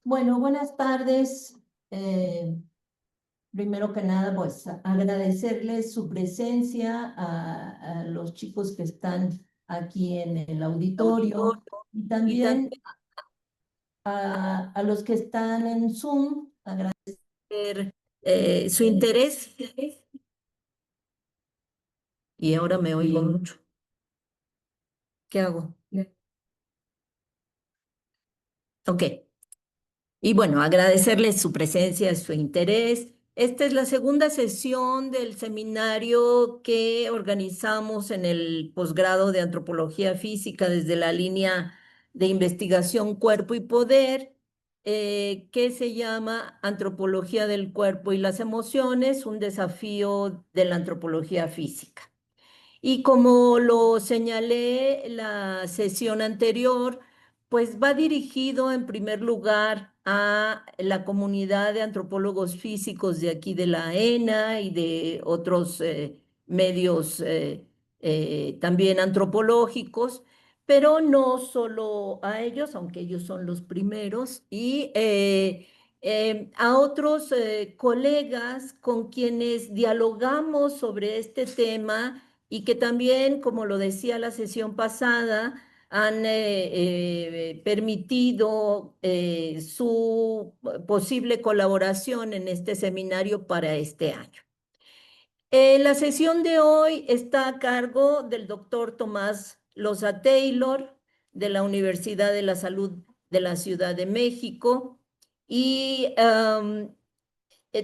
Bueno, buenas tardes. Primero que nada, pues agradecerles su presencia a los chicos que están aquí en el auditorio y Y también también a los que están en Zoom. agradecer su interés. Y ahora me oigo mucho. ¿Qué hago? Ok. Y bueno, agradecerles su presencia, su interés. Esta es la segunda sesión del seminario que organizamos en el posgrado de Antropología Física desde la línea de investigación Cuerpo y Poder, que se llama Antropología del Cuerpo y las Emociones, un desafío de la antropología física. Y como lo señalé la sesión anterior, pues va dirigido en primer lugar a la comunidad de antropólogos físicos de aquí de la ENA y de otros medios también antropológicos, pero no solo a ellos, aunque ellos son los primeros, y a otros colegas con quienes dialogamos sobre este tema y que también, como lo decía la sesión pasada, han permitido su posible colaboración en este seminario para este año. La sesión de hoy está a cargo del doctor Tomás Loza Taylor de la Universidad de la Salud de la Ciudad de México y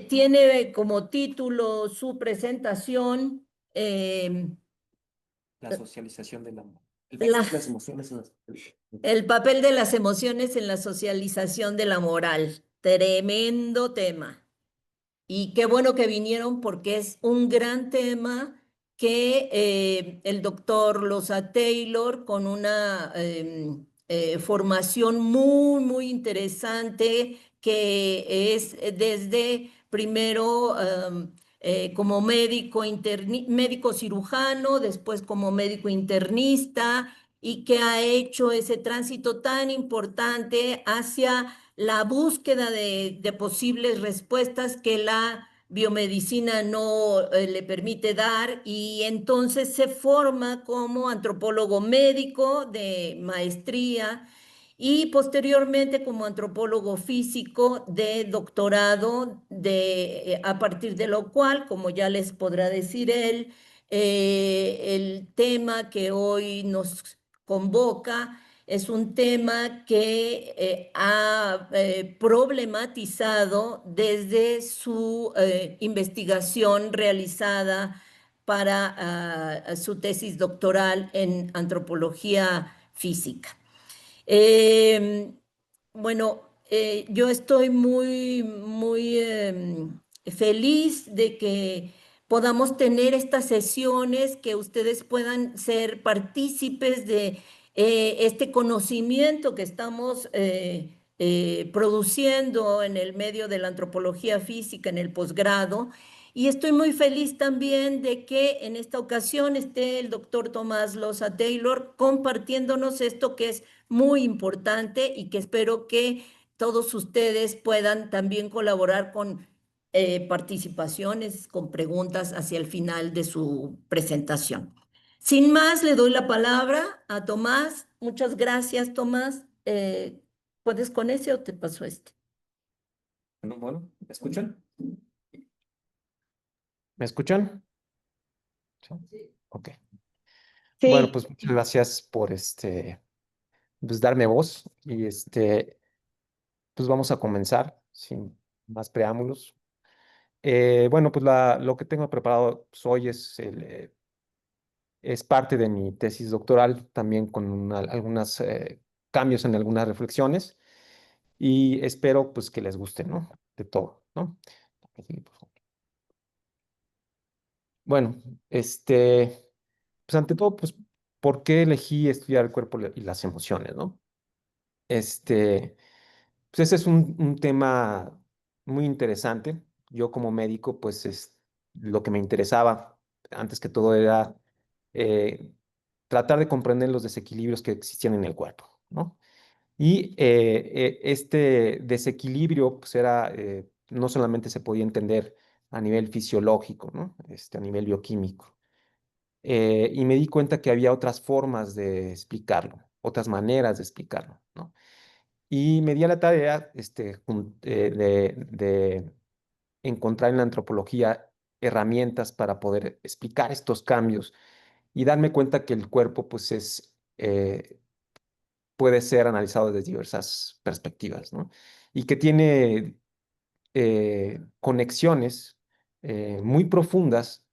tiene como título su presentación La socialización del amor. la, Las emociones. el papel de las emociones en la socialización de la moral. Tremendo tema. Y qué bueno que vinieron porque es un gran tema que el doctor Loza Taylor, con una formación muy, muy interesante, que es desde primero como médico cirujano, después como médico internista, y que ha hecho ese tránsito tan importante hacia la búsqueda de posibles respuestas que la biomedicina no le permite dar, y entonces se forma como antropólogo médico de maestría y posteriormente como antropólogo físico de doctorado, a partir de lo cual, como ya les podrá decir él, el tema que hoy nos convoca es un tema que ha problematizado desde su investigación realizada para su tesis doctoral en antropología física. Eh, bueno, yo estoy muy, muy feliz de que podamos tener estas sesiones, que ustedes puedan ser partícipes de este conocimiento que estamos produciendo en el medio de la antropología física en el posgrado. Y estoy muy feliz también de que en esta ocasión esté el doctor Tomás Loza Taylor compartiéndonos esto que es muy importante y que espero que todos ustedes puedan también colaborar con participaciones, con preguntas hacia el final de su presentación. Sin más, le doy la palabra a Tomás. Muchas gracias, Tomás. ¿Puedes con ese o te paso este? Bueno, ¿me escuchan? ¿Me escuchan? Sí. Sí. Ok. Bueno, Sí. pues muchas gracias por pues darme voz y pues vamos a comenzar sin más preámbulos. Bueno, pues lo que tengo preparado pues, hoy es parte de mi tesis doctoral, también con algunos cambios en algunas reflexiones y espero pues que les guste, ¿no? De todo, ¿no? Sí, por favor. Bueno, pues ante todo, pues, ¿por qué elegí estudiar el cuerpo y las emociones, ¿no? Este, pues ese es un tema muy interesante. Yo como médico, pues es lo que me interesaba antes que todo era eh, tratar de comprender los desequilibrios que existían en el cuerpo, ¿no? Y este desequilibrio pues era, no solamente se podía entender a nivel fisiológico, ¿no? A nivel bioquímico. Y me di cuenta que había otras formas de explicarlo, otras maneras de explicarlo, ¿no? Y me di a la tarea de encontrar en la antropología herramientas para poder explicar estos cambios y darme cuenta que el cuerpo pues puede ser analizado desde diversas perspectivas, ¿no? Y que tiene conexiones muy profundas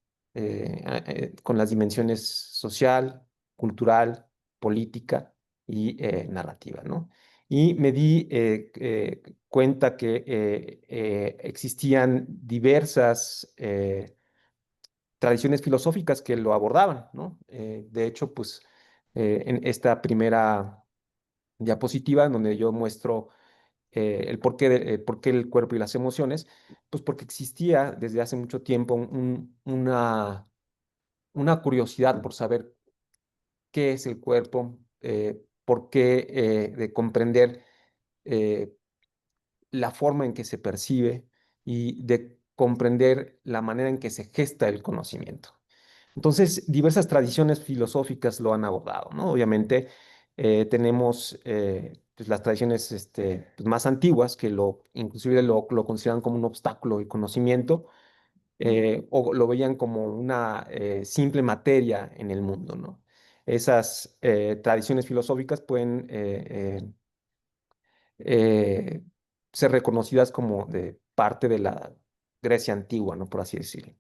con las dimensiones social, cultural, política y narrativa, ¿no? Y me di cuenta que existían diversas tradiciones filosóficas que lo abordaban, ¿no? De hecho, pues en esta primera diapositiva en donde yo muestro el por qué el cuerpo y las emociones, pues porque existía desde hace mucho tiempo una curiosidad por saber qué es el cuerpo, por qué de comprender eh, la forma en que se percibe y de comprender la manera en que se gesta el conocimiento. Entonces, diversas tradiciones filosóficas lo han abordado, ¿no? Obviamente, tenemos pues, las tradiciones pues, más antiguas que inclusive lo consideran como un obstáculo del conocimiento o lo veían como una simple materia en el mundo, ¿no? Esas tradiciones filosóficas pueden eh, ser reconocidas como de parte de la Grecia antigua, ¿no? Por así decirlo.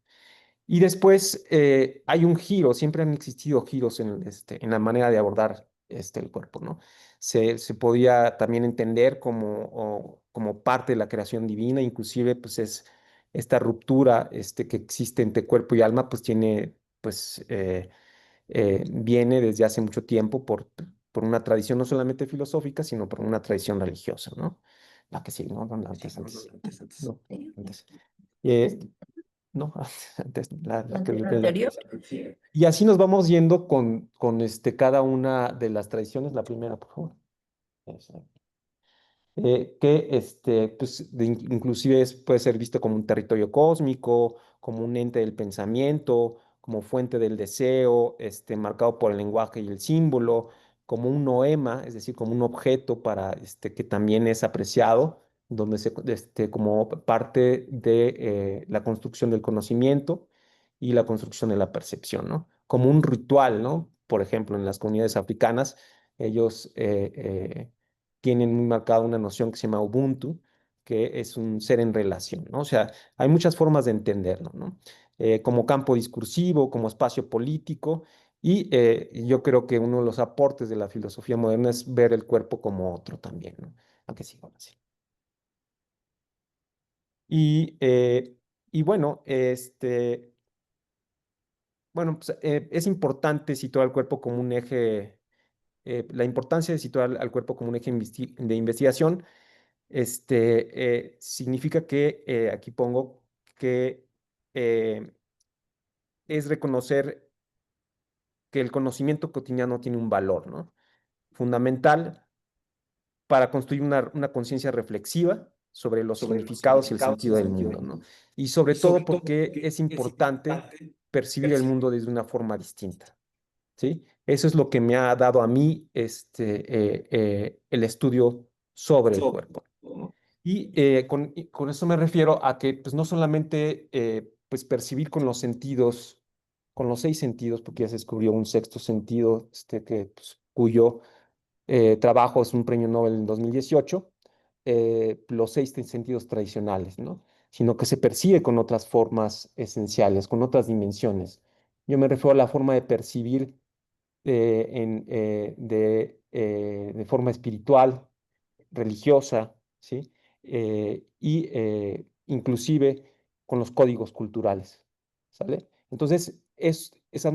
Y después hay un giro, siempre han existido giros en la manera de abordar el cuerpo, ¿no? Se podía también entender como parte de la creación divina, inclusive pues es esta ruptura que existe entre cuerpo y alma, pues pues viene desde hace mucho tiempo por una tradición no solamente filosófica, sino por una tradición religiosa, ¿no? La que sí, ¿no? No, no, antes. No, antes. Eh, no, antes, la que ¿La anterior? y así nos vamos yendo con cada una de las tradiciones. La primera, por favor. Esa. Que pues, inclusive puede ser visto como un territorio cósmico, como un ente del pensamiento, como fuente del deseo, marcado por el lenguaje y el símbolo, como un noema, es decir, como un objeto para, que también es apreciado, donde como parte de la construcción del conocimiento y la construcción de la percepción, ¿no? Como un ritual, ¿no? Por ejemplo, en las comunidades africanas, ellos tienen muy marcada una noción que se llama Ubuntu, que es un ser en relación, ¿no? O sea, hay muchas formas de entenderlo, ¿no? Como campo discursivo, como espacio político, y yo creo que uno de los aportes de la filosofía moderna es ver el cuerpo como otro también, ¿no? Aunque sí, ahora sí. Y, y bueno, bueno, pues, es importante situar al cuerpo como un eje, la importancia de situar al cuerpo como un eje de investigación significa que aquí pongo que eh, es reconocer que el conocimiento cotidiano tiene un valor, ¿no? Fundamental para construir una conciencia reflexiva sobre los significados y el sentido del mundo, ¿no? Y sobre todo porque es importante percibir el mundo desde una forma distinta, ¿sí? Eso es lo que me ha dado a mí el estudio sobre el cuerpo. Y con eso me refiero a que pues, no solamente pues, percibir con los sentidos, con los 6 sentidos, porque ya se descubrió un sexto sentido, pues, cuyo trabajo es un premio Nobel en 2018, los 6 sentidos tradicionales, ¿no? Sino que se percibe con otras formas esenciales, con otras dimensiones. Yo me refiero a la forma de percibir de forma espiritual, religiosa, ¿sí? Inclusive con los códigos culturales, ¿sale? Entonces, esas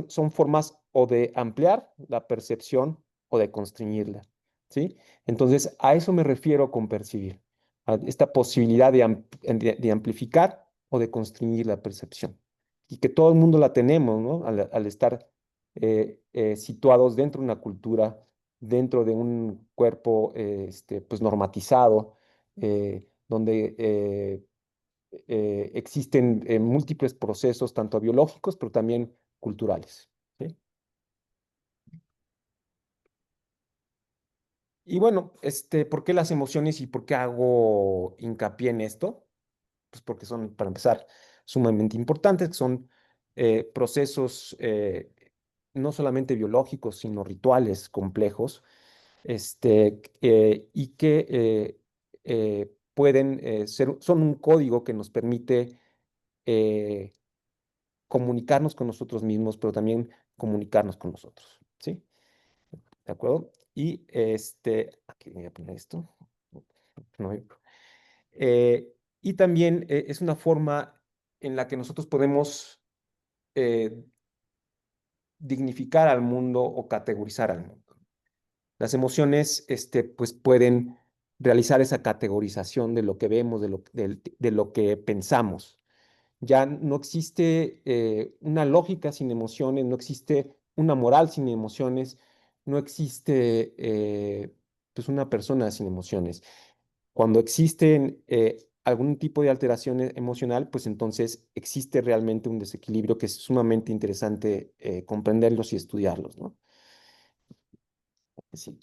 son formas o de ampliar la percepción o de constreñirla, ¿sí? Entonces, a eso me refiero con percibir, a esta posibilidad de amplificar o de constreñir la percepción. Y que todo el mundo la tenemos, ¿no? Al estar situados dentro de una cultura dentro de un cuerpo pues normatizado, donde existen múltiples procesos, tanto biológicos, pero también culturales. ¿Sí? Y bueno, ¿por qué las emociones y por qué hago hincapié en esto? Pues porque son, para empezar, sumamente importantes, que son procesos no solamente biológicos, sino rituales complejos, y que pueden ser, son un código que nos permite eh, comunicarnos con nosotros mismos, pero también comunicarnos con nosotros, ¿sí? ¿De acuerdo? Y aquí voy a poner esto. No hay- y también es una forma en la que nosotros podemos eh, dignificar al mundo o categorizar al mundo. Las emociones, pues pueden realizar esa categorización de lo que vemos, de lo que pensamos. Ya no existe una lógica sin emociones, no existe una moral sin emociones, no existe pues una persona sin emociones. Cuando existen algún tipo de alteración emocional, pues entonces existe realmente un desequilibrio que es sumamente interesante comprenderlos y estudiarlos, ¿no? Sí.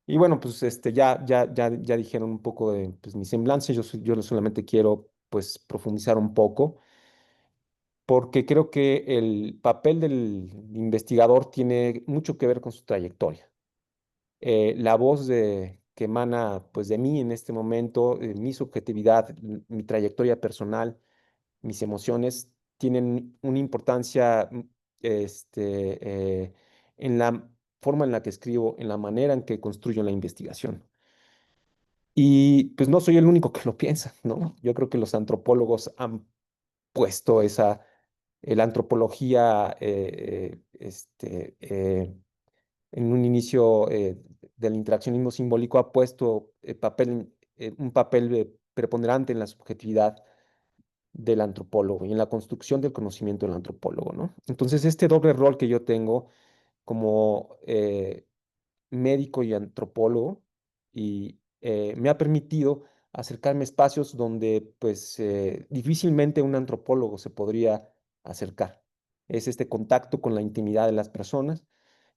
Y bueno, pues ya dijeron un poco de pues, mi semblanza. Yo solamente quiero pues profundizar un poco, porque creo que el papel del investigador tiene mucho que ver con su trayectoria. La voz que emana pues de mí en este momento, mi subjetividad, mi trayectoria personal, mis emociones tienen una importancia en la forma en la que escribo, en la manera en que construyo la investigación. Y pues no soy el único que lo piensa, ¿no? Yo creo que los antropólogos han puesto la antropología en un inicio del interaccionismo simbólico ha puesto un papel preponderante en la subjetividad del antropólogo y en la construcción del conocimiento del antropólogo, ¿no? Entonces, este doble rol que yo tengo como médico y antropólogo y me ha permitido acercarme a espacios donde pues difícilmente un antropólogo se podría acercar. Es este contacto con la intimidad de las personas,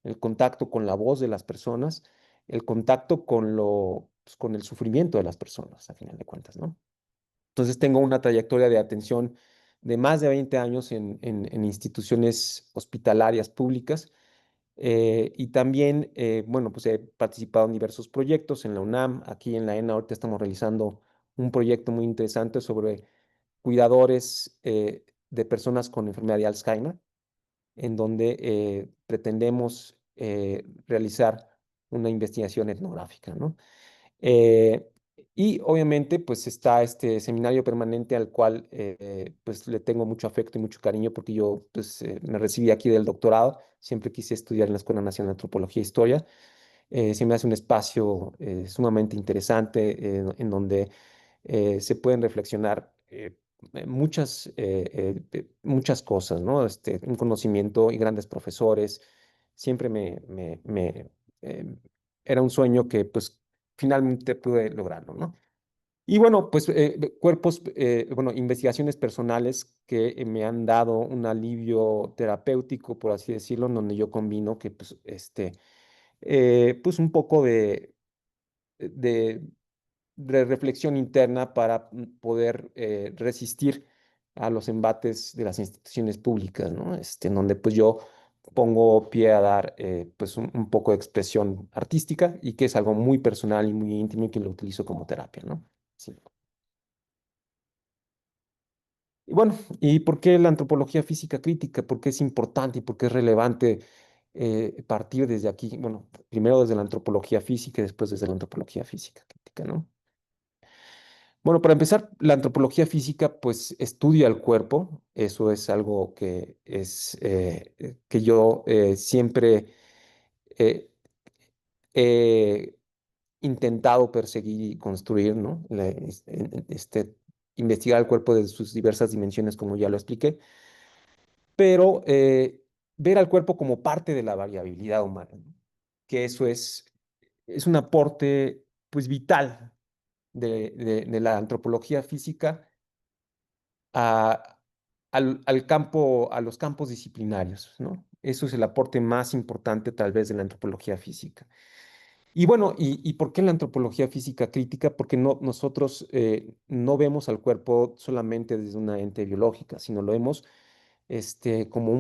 el contacto con la voz de las personas, el contacto pues, con el sufrimiento de las personas, a final de cuentas, ¿no? Entonces tengo una trayectoria de atención de más de 20 años en instituciones hospitalarias públicas y también, bueno, pues he participado en diversos proyectos en la UNAM, aquí en la ENA ahorita estamos realizando un proyecto muy interesante sobre cuidadores de personas con enfermedad de Alzheimer, en donde pretendemos realizar una investigación etnográfica, ¿no? Eh, y obviamente, pues está este seminario permanente al cual pues le tengo mucho afecto y mucho cariño porque yo pues me recibí aquí del doctorado, siempre quise estudiar en la Escuela Nacional de Antropología e Historia. Se me hace un espacio sumamente interesante en donde se pueden reflexionar muchas cosas, ¿no? Un conocimiento y grandes profesores. Siempre eh, era un sueño que pues finalmente pude lograrlo, ¿no? Y bueno, pues bueno, investigaciones personales que me han dado un alivio terapéutico, por así decirlo, en donde yo combino que pues pues un poco de, de reflexión interna para poder resistir a los embates de las instituciones públicas, ¿no? En donde pues yo pongo pie a dar pues un poco de expresión artística y que es algo muy personal y muy íntimo y que lo utilizo como terapia, ¿no? Sí. Y bueno, ¿y por qué la antropología física crítica? ¿Por qué es importante y por qué es relevante partir desde aquí? Bueno, primero desde la antropología física y después desde la antropología física crítica, ¿no? Bueno, para empezar, la antropología física pues estudia el cuerpo, eso es algo que yo siempre eh, he intentado perseguir y construir, ¿no? Investigar el cuerpo de sus diversas dimensiones, como ya lo expliqué, pero ver al cuerpo como parte de la variabilidad humana, ¿no? Que eso es un aporte pues vital de la antropología física a, al campo, a los campos disciplinarios, ¿no? Eso es el aporte más importante tal vez de la antropología física. Y bueno, ¿y por qué la antropología física crítica? Porque nosotros no vemos al cuerpo solamente desde una ente biológica, sino lo vemos como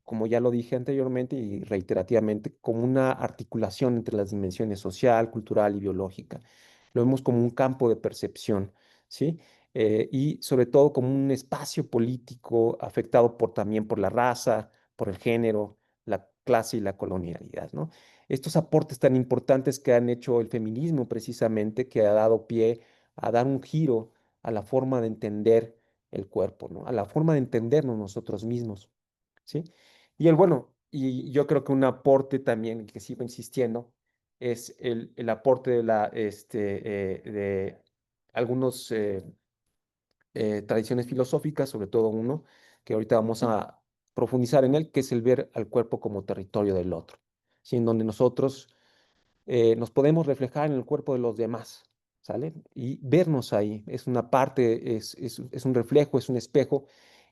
como ya lo dije anteriormente y reiterativamente, como una articulación entre las dimensiones social, cultural y biológica. Lo vemos como un campo de percepción, ¿sí? Y sobre todo como un espacio político afectado también por la raza, por el género, la clase y la colonialidad, ¿no? Estos aportes tan importantes que han hecho el feminismo precisamente, que ha dado pie a dar un giro a la forma de entender el cuerpo, ¿no? A la forma de entendernos nosotros mismos, ¿sí? Y yo creo que un aporte también que sigo insistiendo es el aporte de algunos tradiciones filosóficas, sobre todo uno, que ahorita vamos a profundizar en él, que es el ver al cuerpo como territorio del otro, ¿sí? En donde nosotros nos podemos reflejar en el cuerpo de los demás, ¿sale? Y vernos ahí es una parte, es un reflejo, es un espejo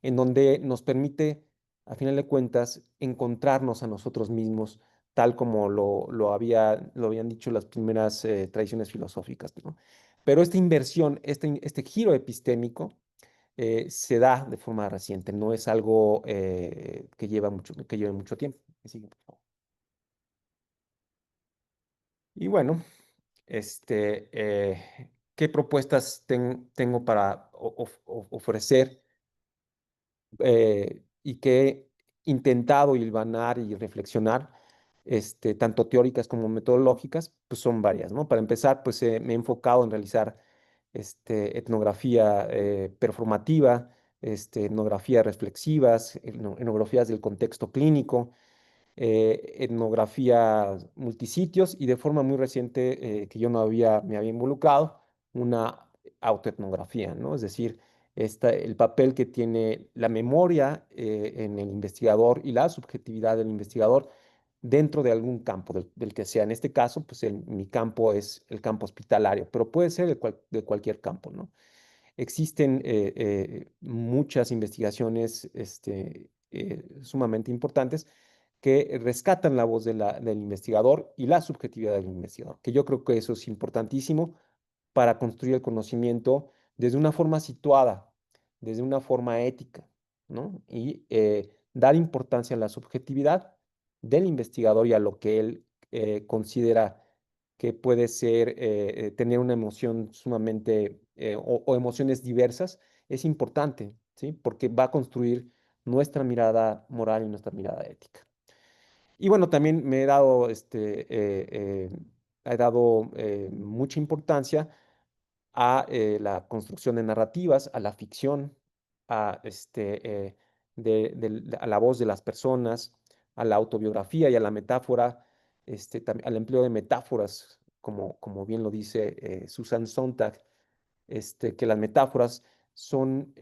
en donde nos permite, a final de cuentas, encontrarnos a nosotros mismos, tal como lo habían dicho las primeras tradiciones filosóficas, ¿no? Pero esta inversión, este giro epistémico, se da de forma reciente, no es algo que lleve mucho tiempo. Sigue, por favor. Y bueno, ¿qué propuestas tengo para ofrecer y que he intentado hilvanar y reflexionar, tanto teóricas como metodológicas? Pues son varias, ¿no? Para empezar, pues me he enfocado en realizar etnografía performativa, etnografías reflexivas, etnografías del contexto clínico, etnografía multisitios y de forma muy reciente que yo me había involucrado, una autoetnografía, ¿no? Es decir, el papel que tiene la memoria en el investigador y la subjetividad del investigador dentro de algún campo, del que sea. En este caso, pues mi campo es el campo hospitalario, pero puede ser de cualquier campo, ¿no? Existen muchas investigaciones sumamente importantes que rescatan la voz del investigador y la subjetividad del investigador, que yo creo que eso es importantísimo para construir el conocimiento desde una forma situada, desde una forma ética, ¿no? Y dar importancia a la subjetividad del investigador y a lo que él considera que puede ser tener una emoción sumamente o emociones diversas, es importante, ¿sí? Porque va a construir nuestra mirada moral y nuestra mirada ética. Y bueno, también he dado mucha importancia a la construcción de narrativas, a la ficción, a, a la voz de las personas, a la autobiografía y a la metáfora, al empleo de metáforas, como bien lo dice Susan Sontag, que las metáforas son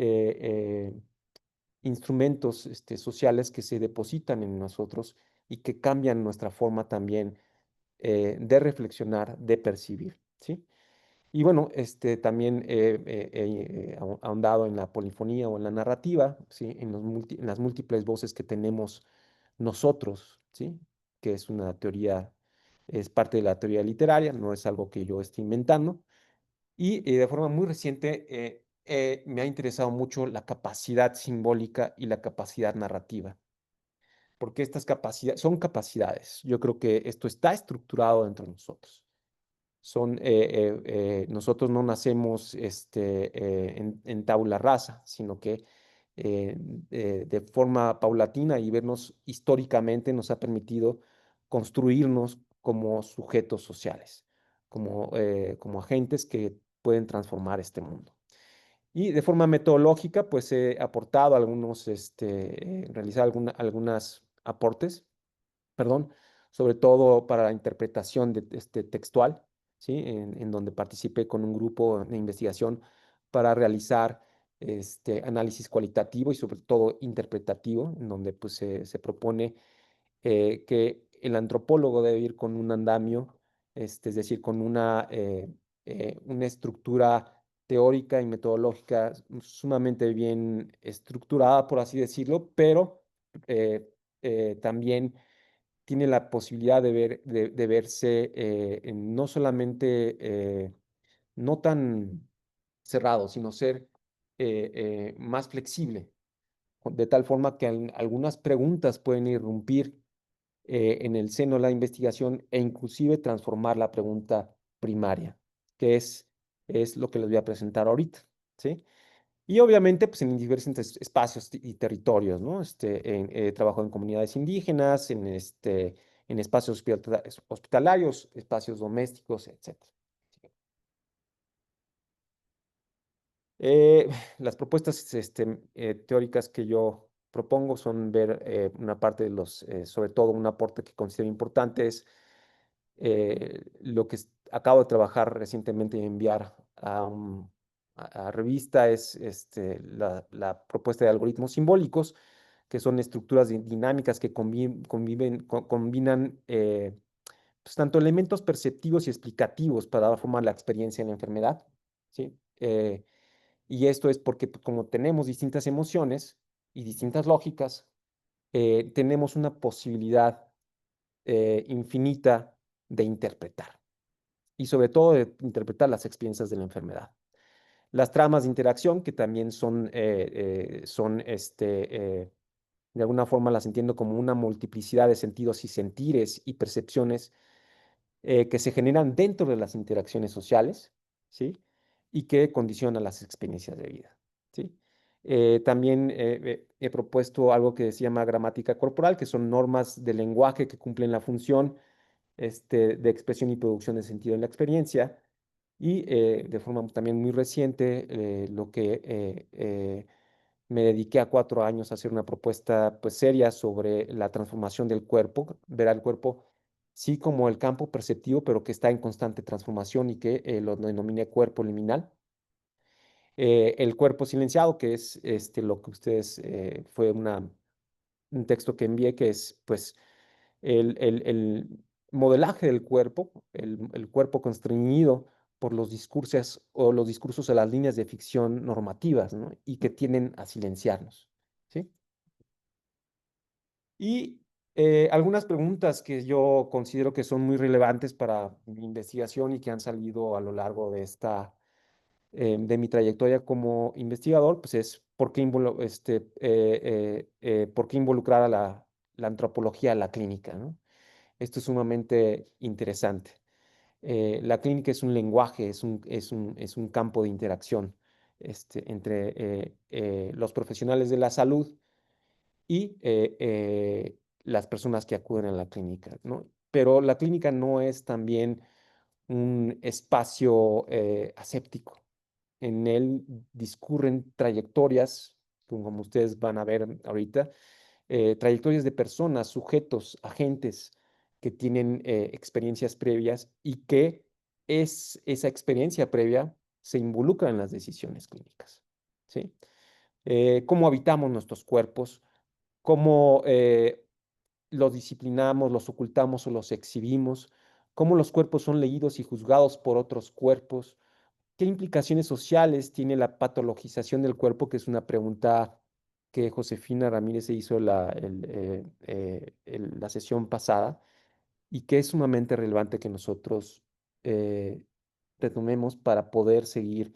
instrumentos sociales que se depositan en nosotros y que cambian nuestra forma también de reflexionar, de percibir, ¿sí? Y bueno, también he ahondado en la polifonía o en la narrativa, ¿sí? En las múltiples voces que tenemos nosotros, ¿sí? Que es una teoría, es parte de la teoría literaria, no es algo que yo esté inventando. Y de forma muy reciente me ha interesado mucho la capacidad simbólica y la capacidad narrativa, porque estas capacidades son capacidades. Yo creo que esto está estructurado dentro de nosotros. Nosotros no nacemos en tabula rasa, sino que de forma paulatina y vernos históricamente nos ha permitido construirnos como sujetos sociales, como agentes que pueden transformar este mundo. Y de forma metodológica, pues he aportado realizado algunos aportes, perdón, sobre todo para la interpretación textual, ¿sí? En donde participé con un grupo de investigación para realizar análisis cualitativo y sobre todo interpretativo, en donde pues, se propone que el antropólogo debe ir con un andamio, es decir, con una estructura teórica y metodológica sumamente bien estructurada, por así decirlo, pero también tiene la posibilidad de verse no solamente no tan cerrado, sino ser más flexible, de tal forma que algunas preguntas pueden irrumpir en el seno de la investigación e inclusive transformar la pregunta primaria, que es lo que les voy a presentar ahorita, ¿sí? Y obviamente, pues en diversos espacios y territorios, ¿no? Trabajo en comunidades indígenas, en espacios hospitalarios, espacios domésticos, etcétera. Eh, las propuestas teóricas que yo propongo son ver una parte de sobre todo un aporte que considero importante es lo que acabo de trabajar recientemente y enviar a revista es la propuesta de algoritmos simbólicos, que son estructuras dinámicas que combinan pues, tanto elementos perceptivos y explicativos para dar forma a la experiencia en la enfermedad, ¿sí? Y esto es porque pues, como tenemos distintas emociones y distintas lógicas, tenemos una posibilidad infinita de interpretar y sobre todo de interpretar las experiencias de la enfermedad. Las tramas de interacción, que también de alguna forma las entiendo como una multiplicidad de sentidos y sentires y percepciones que se generan dentro de las interacciones sociales, ¿sí? Y que condicionan las experiencias de vida, ¿sí? También he propuesto algo que se llama gramática corporal, que son normas de lenguaje que cumplen la función de expresión y producción de sentido en la experiencia. Y de forma también muy reciente, lo que me dediqué a 4 años a hacer una propuesta pues seria sobre la transformación del cuerpo, ver al cuerpo sí como el campo perceptivo, pero que está en constante transformación y que lo denominé cuerpo liminal. El cuerpo silenciado, que es lo que ustedes, fue un texto que envié, que es pues el modelaje del cuerpo, el cuerpo constreñido por los discursos o los discursos de las líneas de ficción normativas, ¿no? Y que tienden a silenciarnos, ¿sí? Y algunas preguntas que yo considero que son muy relevantes para mi investigación y que han salido a lo largo de mi trayectoria como investigador, pues es por qué involucrar a la antropología a la clínica, ¿no? Esto es sumamente interesante. La clínica es un lenguaje, es un campo de interacción entre los profesionales de la salud y las personas que acuden a la clínica, ¿no? Pero la clínica no es también un espacio aséptico. En él discurren trayectorias, como ustedes van a ver ahorita, trayectorias de personas, sujetos, agentes que tienen experiencias previas y que esa experiencia previa se involucra en las decisiones clínicas, ¿sí? Cómo habitamos nuestros cuerpos, cómo los disciplinamos, los ocultamos o los exhibimos, cómo los cuerpos son leídos y juzgados por otros cuerpos, qué implicaciones sociales tiene la patologización del cuerpo, que es una pregunta que Josefina Ramírez se hizo la sesión pasada y que es sumamente relevante que nosotros eh, retomemos para poder seguir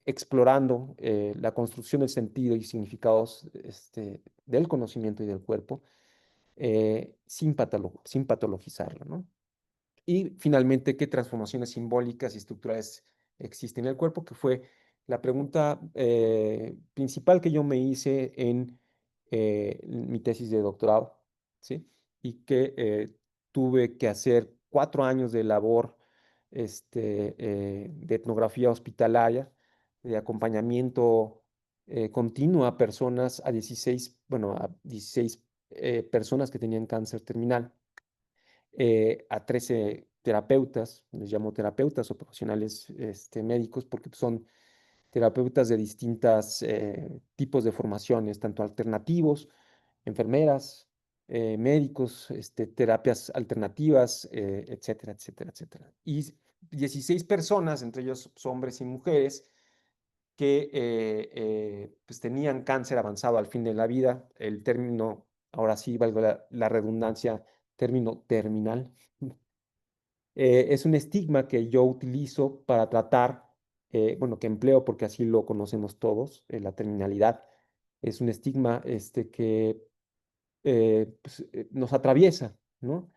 explorando la construcción del sentido y significados del conocimiento y del cuerpo sin patologizarlo, ¿no? Y finalmente, ¿qué transformaciones simbólicas y estructurales existen en el cuerpo? Que fue la pregunta principal que yo me hice en mi tesis de doctorado, ¿sí? Y que tuve que hacer 4 años de labor de etnografía hospitalaria, de acompañamiento continuo a personas, a 16 personas que tenían cáncer terminal, a 13 terapeutas, les llamo terapeutas o profesionales médicos porque terapeutas de distintos tipos de formaciones, tanto alternativos, enfermeras, médicos, terapias alternativas, etcétera, etcétera, etcétera. Y 16 personas, entre ellos hombres y mujeres, que pues tenían cáncer avanzado al fin de la vida. El término, ahora sí, valga la redundancia, término terminal, es un estigma que yo utilizo para tratar, bueno, que empleo porque así lo conocemos todos, la terminalidad. Es un estigma que pues, nos atraviesa, ¿no?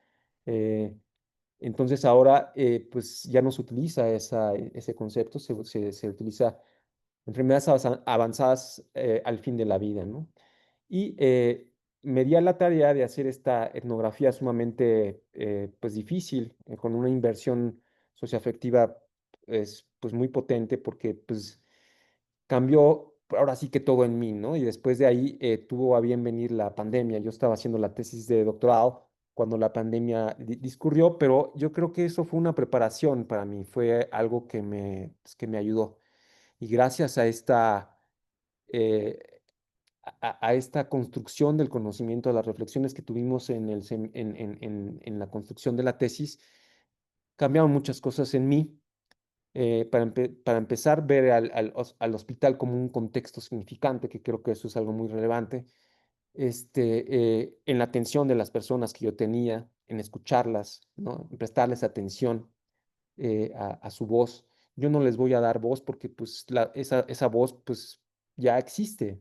Eh, entonces ahora pues ya no se utiliza ese concepto, se utiliza enfermedades avanzadas al fin de la vida, ¿no? Y me di a la tarea de hacer esta etnografía sumamente pues difícil, con una inversión socioafectiva pues muy potente porque pues cambió ahora sí que todo en mí, ¿no? Y después de ahí tuvo a bien venir la pandemia. Yo estaba haciendo la tesis de doctorado cuando la pandemia discurrió, pero yo creo que eso fue una preparación para mí, fue algo pues, que me ayudó. Y gracias a eh, a esta construcción del conocimiento, de las reflexiones que tuvimos en la construcción de la tesis, cambiaron muchas cosas en mí. Para empezar, ver al hospital como un contexto significante, que creo que eso es algo muy relevante, en la atención de las personas que yo tenía, en escucharlas, ¿no? En prestarles atención a su voz. Yo no les voy a dar voz porque pues, esa voz pues, ya existe,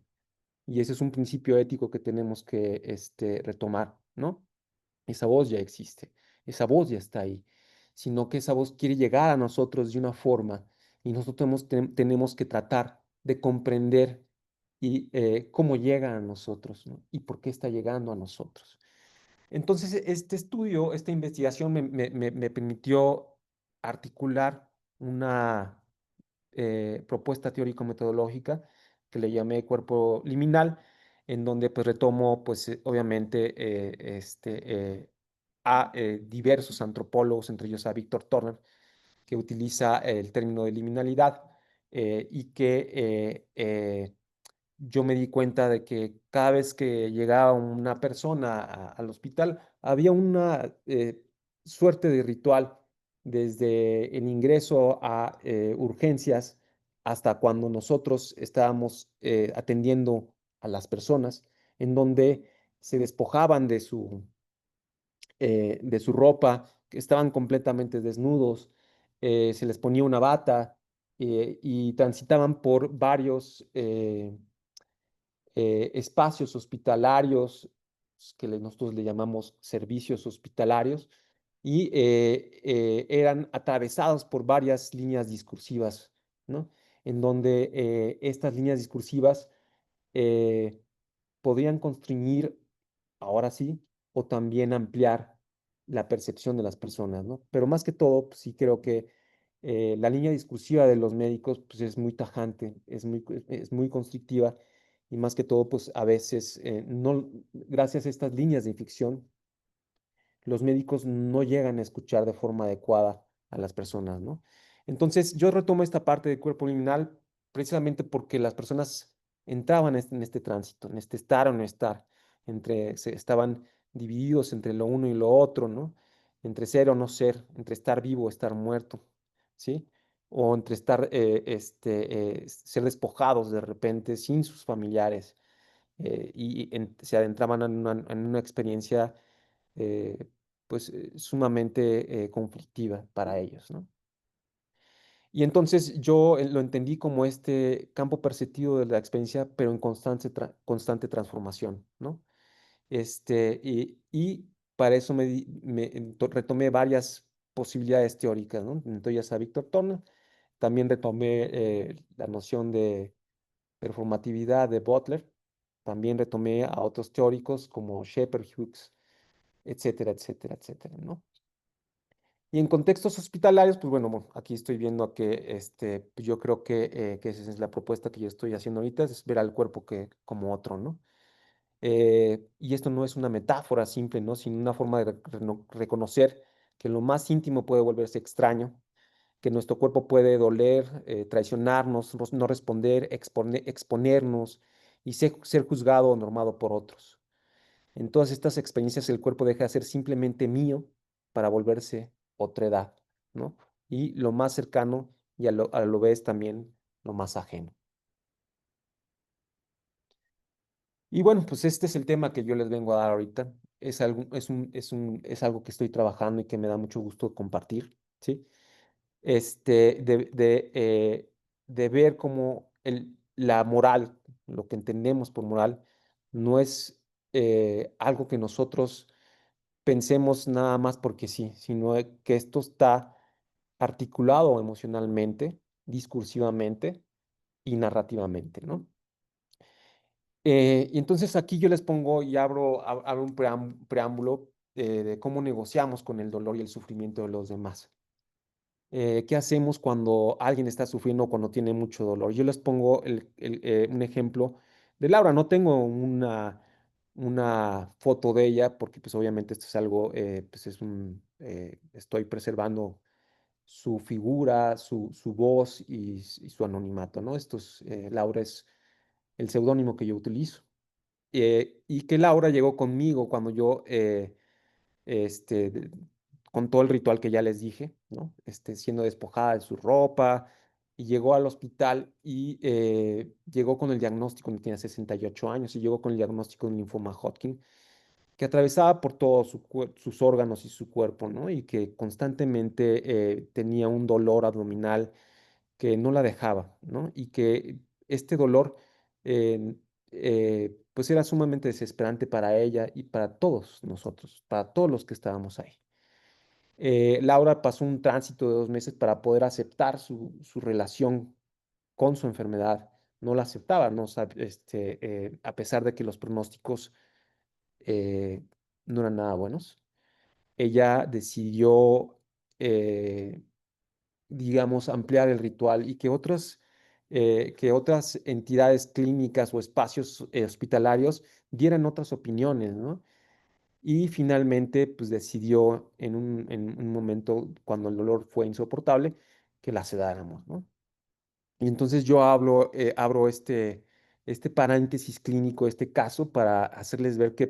y ese es un principio ético que tenemos que retomar, ¿no? Esa voz ya existe, esa voz ya está ahí, sino que esa voz quiere llegar a nosotros de una forma y nosotros tenemos que tratar de comprender y cómo llega a nosotros, ¿no? Y por qué está llegando a nosotros. Entonces, este estudio, esta investigación me permitió articular una propuesta teórico-metodológica que le llamé cuerpo liminal, en donde pues retomo pues obviamente a diversos antropólogos, entre ellos a Víctor Turner, que utiliza el término de liminalidad y que yo me di cuenta de que cada vez que llegaba una persona al hospital, había una suerte de ritual desde el ingreso a urgencias hasta cuando nosotros estábamos atendiendo a las personas, en donde se despojaban de su ropa, que estaban completamente desnudos, se les ponía una bata y transitaban por varios espacios hospitalarios, que nosotros le llamamos servicios hospitalarios, y eran atravesados por varias líneas discursivas, ¿no? En donde estas líneas discursivas eh, podrían constriñir, ahora sí, o también ampliar la percepción de las personas, ¿no? Pero más que todo, pues, sí creo que la línea discursiva de los médicos pues, es muy tajante, es muy constrictiva y más que todo, pues a veces, no, gracias a estas líneas de ficción, los médicos no llegan a escuchar de forma adecuada a las personas, ¿no? Entonces, yo retomo esta parte del cuerpo liminal precisamente porque las personas entraban en este tránsito, en este estar o no estar, estaban divididos entre lo uno y lo otro, ¿no? Entre ser o no ser, entre estar vivo o estar muerto, ¿sí? O entre estar, ser despojados de repente sin sus familiares se adentraban en una experiencia eh, pues sumamente conflictiva para ellos, ¿no? Y entonces yo lo entendí como este campo perceptivo de la experiencia, pero en constante transformación, ¿no? Y para eso retomé varias posibilidades teóricas, ¿no? Entonces a Víctor Turner, también retomé la noción de performatividad de Butler, también retomé a otros teóricos como Shepard, Hughes, etcétera, etcétera, etcétera, ¿no? Y en contextos hospitalarios, pues bueno, aquí estoy viendo que pues yo creo que esa es la propuesta que yo estoy haciendo ahorita, es ver al cuerpo como otro, ¿no? Y esto no es una metáfora simple, ¿no? Sino una forma de reconocer que lo más íntimo puede volverse extraño, que nuestro cuerpo puede doler, traicionarnos, no responder, exponernos y ser juzgado o normado por otros. En todas estas experiencias el cuerpo deja de ser simplemente mío para volverse otra edad, ¿no? Y lo más cercano y a lo vez también lo más ajeno. Y bueno, pues este es el tema que yo les vengo a dar ahorita. Es algo que estoy trabajando y que me da mucho gusto compartir, ¿sí? Este, de ver cómo la moral, lo que entendemos por moral, no es algo que nosotros pensemos nada más porque sí, sino que esto está articulado emocionalmente, discursivamente y narrativamente, ¿no? Y entonces aquí yo les pongo y abro un preámbulo de cómo negociamos con el dolor y el sufrimiento de los demás. ¿Qué hacemos cuando alguien está sufriendo o cuando tiene mucho dolor? Yo les pongo un ejemplo de Laura. No tengo una foto de ella porque pues obviamente esto es algo, pues estoy preservando su figura, su voz y su anonimato, ¿no? Laura es el seudónimo que yo utilizo. Y que Laura llegó conmigo cuando yo este, con todo el ritual que ya les dije, ¿no? Siendo despojada de su ropa, y llegó al hospital y llegó con el diagnóstico, cuando tenía 68 años, y llegó con el diagnóstico de un linfoma Hodgkin, que atravesaba por todos sus órganos y su cuerpo, ¿no? Y que constantemente tenía un dolor abdominal que no la dejaba, ¿no? Y que este dolor, eh, pues era sumamente desesperante para ella y para todos nosotros, para todos los que estábamos ahí. Laura pasó un tránsito de 2 meses para poder aceptar su relación con su enfermedad. No la aceptaba, ¿no? A pesar de que los pronósticos eh, no eran nada buenos. Ella decidió, digamos, ampliar el ritual y que otras entidades clínicas o espacios hospitalarios dieran otras opiniones, ¿no? Y finalmente, pues decidió en un momento, cuando el dolor fue insoportable, que la sedáramos, ¿no? Y entonces yo abro este paréntesis clínico, este caso, para hacerles ver que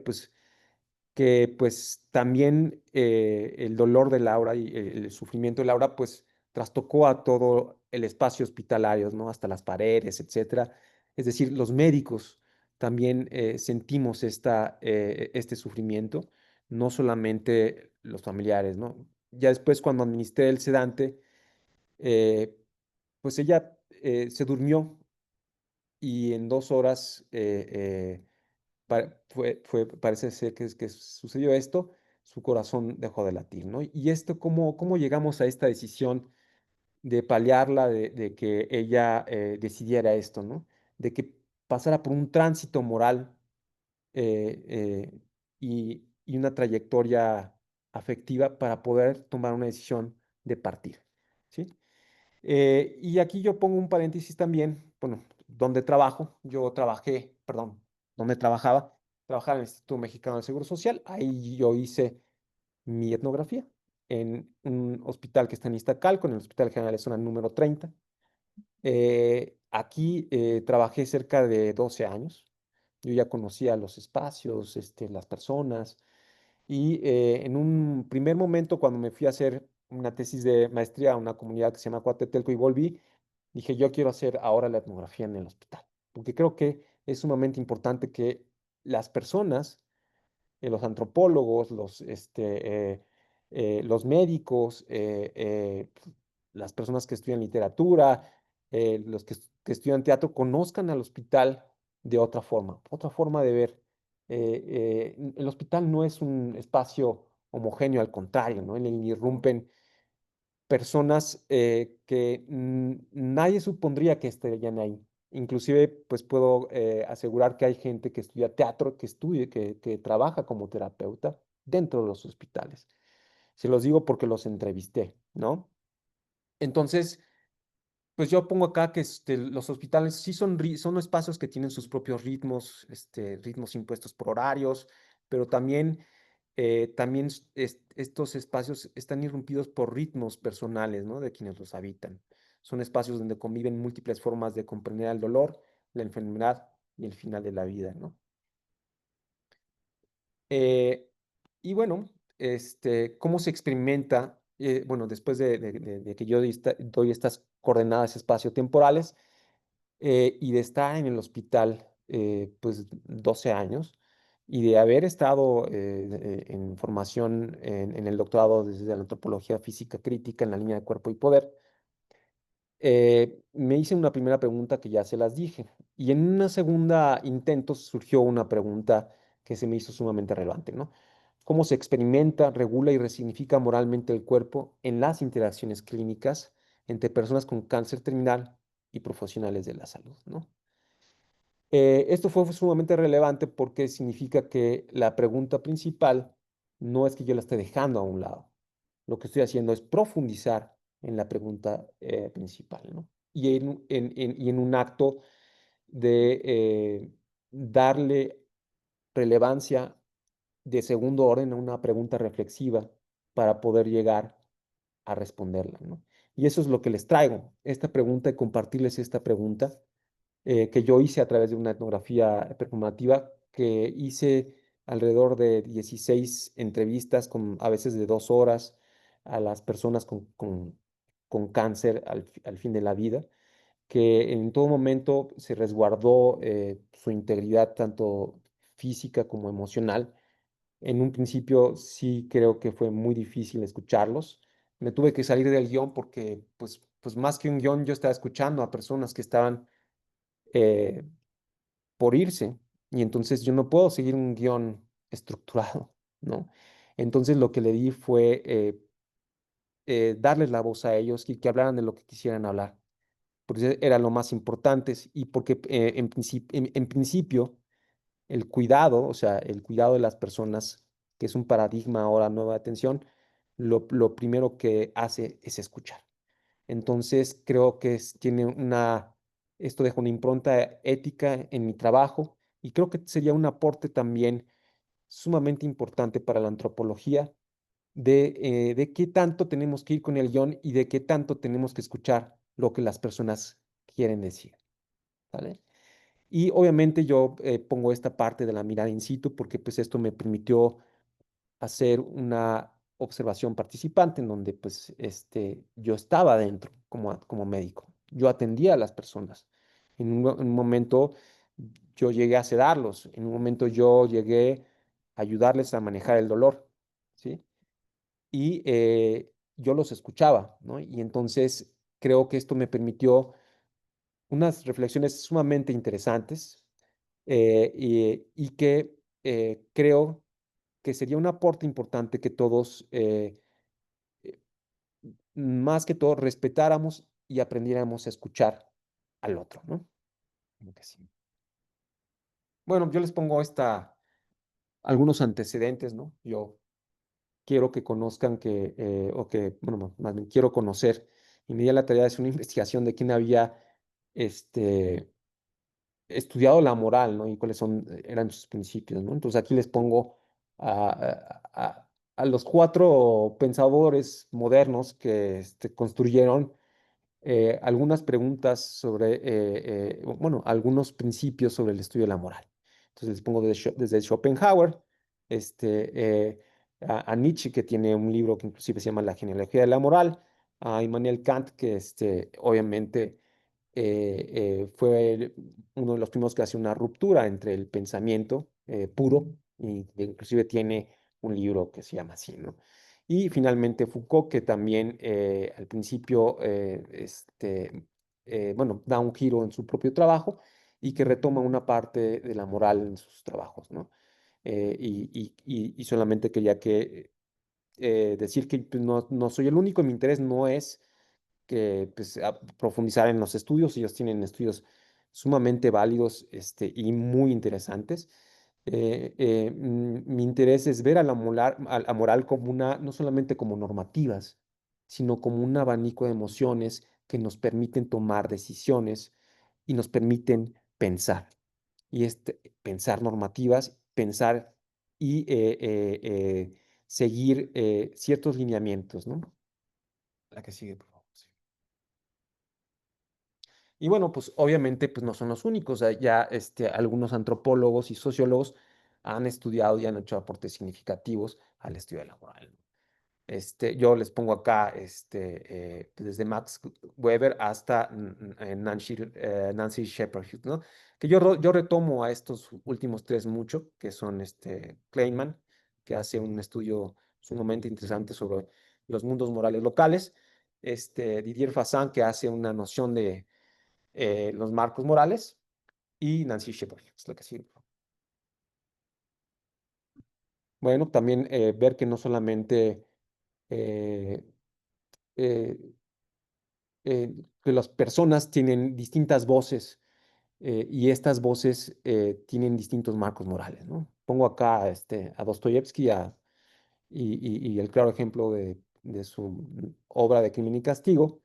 también el dolor de Laura y el sufrimiento de Laura, pues trastocó a todo el espacio hospitalario, ¿no? Hasta las paredes, etcétera. Es decir, los médicos también sentimos este sufrimiento, no solamente los familiares, ¿no? Ya después, cuando administré el sedante, eh, pues ella se durmió y en 2 horas parece ser que sucedió esto, su corazón dejó de latir, ¿no? Y esto, ¿cómo llegamos a esta decisión de paliarla, de que ella decidiera esto, ¿no? De que pasara por un tránsito moral eh, eh, y una trayectoria afectiva para poder tomar una decisión de partir, ¿sí? Y aquí yo pongo un paréntesis también, bueno, donde trabajo, donde trabajaba en el Instituto Mexicano del Seguro Social, ahí yo hice mi etnografía en un hospital que está en Iztacalco, en el Hospital General de Zona número 30. Aquí trabajé cerca de 12 años, yo ya conocía los espacios, las personas, y en un primer momento, cuando me fui a hacer una tesis de maestría a una comunidad que se llama Coatetelco y volví, dije, yo quiero hacer ahora la etnografía en el hospital, porque creo que es sumamente importante que las personas, los antropólogos, los médicos, las personas que estudian literatura, que estudian teatro, conozcan al hospital de otra forma de ver. El hospital no es un espacio homogéneo, al contrario, ¿no? En él irrumpen personas que nadie supondría que estarían ahí. Inclusive, pues puedo asegurar que hay gente que estudia teatro, que trabaja como terapeuta dentro de los hospitales. Se los digo porque los entrevisté, ¿no? Entonces, pues yo pongo acá que los hospitales sí son espacios que tienen sus propios ritmos, ritmos impuestos por horarios, pero también también estos espacios están irrumpidos por ritmos personales, ¿no? De quienes los habitan. Son espacios donde conviven múltiples formas de comprender el dolor, la enfermedad y el final de la vida, ¿no? Eh, y bueno, ¿cómo se experimenta? Bueno, después de que yo doy estas coordenadas espaciotemporales y de estar en el hospital pues 12 años y de haber estado en formación en el doctorado desde la antropología física crítica en la línea de cuerpo y poder, me hice una primera pregunta que ya se las dije y en una segunda intento surgió una pregunta que se me hizo sumamente relevante, ¿no? ¿Cómo se experimenta, regula y resignifica moralmente el cuerpo en las interacciones clínicas entre personas con cáncer terminal y profesionales de la salud, ¿no? Esto fue sumamente relevante porque significa que la pregunta principal no es que yo la esté dejando a un lado. Lo que estoy haciendo es profundizar en la pregunta principal, ¿no? Y en un acto de darle relevancia de segundo orden a una pregunta reflexiva para poder llegar a responderla, ¿no? Y eso es lo que les traigo, esta pregunta y compartirles esta pregunta que yo hice a través de una etnografía performativa que hice alrededor de 16 entrevistas, a veces de 2 horas, a las personas con cáncer al fin de la vida, que en todo momento se resguardó su integridad tanto física como emocional. En un principio sí creo que fue muy difícil escucharlos. Me tuve que salir del guión porque, pues más que un guión, yo estaba escuchando a personas que estaban eh, por irse y entonces yo no puedo seguir un guión estructurado, ¿no? Entonces lo que le di fue darles la voz a ellos y que hablaran de lo que quisieran hablar, porque era lo más importante y porque en principio el cuidado, o sea, el cuidado de las personas, que es un paradigma ahora nueva de atención, lo primero que hace es escuchar. Entonces, creo que esto deja una impronta ética en mi trabajo y creo que sería un aporte también sumamente importante para la antropología de qué tanto tenemos que ir con el guión y de qué tanto tenemos que escuchar lo que las personas quieren decir, ¿vale? Y obviamente yo pongo esta parte de la mirada in situ porque pues esto me permitió hacer una observación participante en donde pues yo estaba dentro como médico. Yo atendía a las personas. En un momento yo llegué a sedarlos, en un momento yo llegué a ayudarles a manejar el dolor, ¿sí? Y yo los escuchaba, ¿no? Y entonces creo que esto me permitió unas reflexiones sumamente interesantes y que creo que sería un aporte importante que todos, más que todo, respetáramos y aprendiéramos a escuchar al otro, ¿no? Como que sí. Bueno, yo les pongo algunos antecedentes, ¿no? Yo quiero que conozcan bueno, más bien quiero conocer, y me di a la tarea de hacer una investigación de quién había, estudiado la moral, ¿no? Y cuáles eran sus principios, ¿no? Entonces aquí les pongo a los 4 pensadores modernos que construyeron algunas preguntas sobre, bueno, algunos principios sobre el estudio de la moral. Entonces les pongo desde Schopenhauer, a Nietzsche, que tiene un libro que inclusive se llama La genealogía de la moral, a Immanuel Kant, que obviamente fue uno de los primeros que hace una ruptura entre el pensamiento puro, y inclusive tiene un libro que se llama así, ¿no? Y finalmente Foucault, que también al principio, bueno, da un giro en su propio trabajo y que retoma una parte de la moral en sus trabajos, ¿no? Y solamente quería decir que pues, no soy el único, mi interés no es que pues, profundizar en los estudios. Ellos tienen estudios sumamente válidos y muy interesantes. Mi interés es ver a la moral como no solamente como normativas, sino como un abanico de emociones que nos permiten tomar decisiones y nos permiten pensar. Y pensar normativas, pensar y seguir ciertos lineamientos, ¿no? La que sigue, por favor. Sí. Y bueno, pues obviamente pues no son los únicos. Ya algunos antropólogos y sociólogos han estudiado y han hecho aportes significativos al estudio de la moral, ¿no? Yo les pongo acá desde Max Weber hasta Nancy Shepherd, ¿no? Que yo retomo a estos últimos tres mucho, que son Kleinman, que hace un estudio sumamente interesante sobre los mundos morales locales, Didier Fassin, que hace una noción de los marcos morales, y Nancy Shepherd, es lo que sigue. Bueno, también ver que no solamente eh, eh, que las personas tienen distintas voces y estas voces tienen distintos marcos morales, ¿no? Pongo acá a Dostoyevsky y el claro ejemplo de su obra de Crimen y Castigo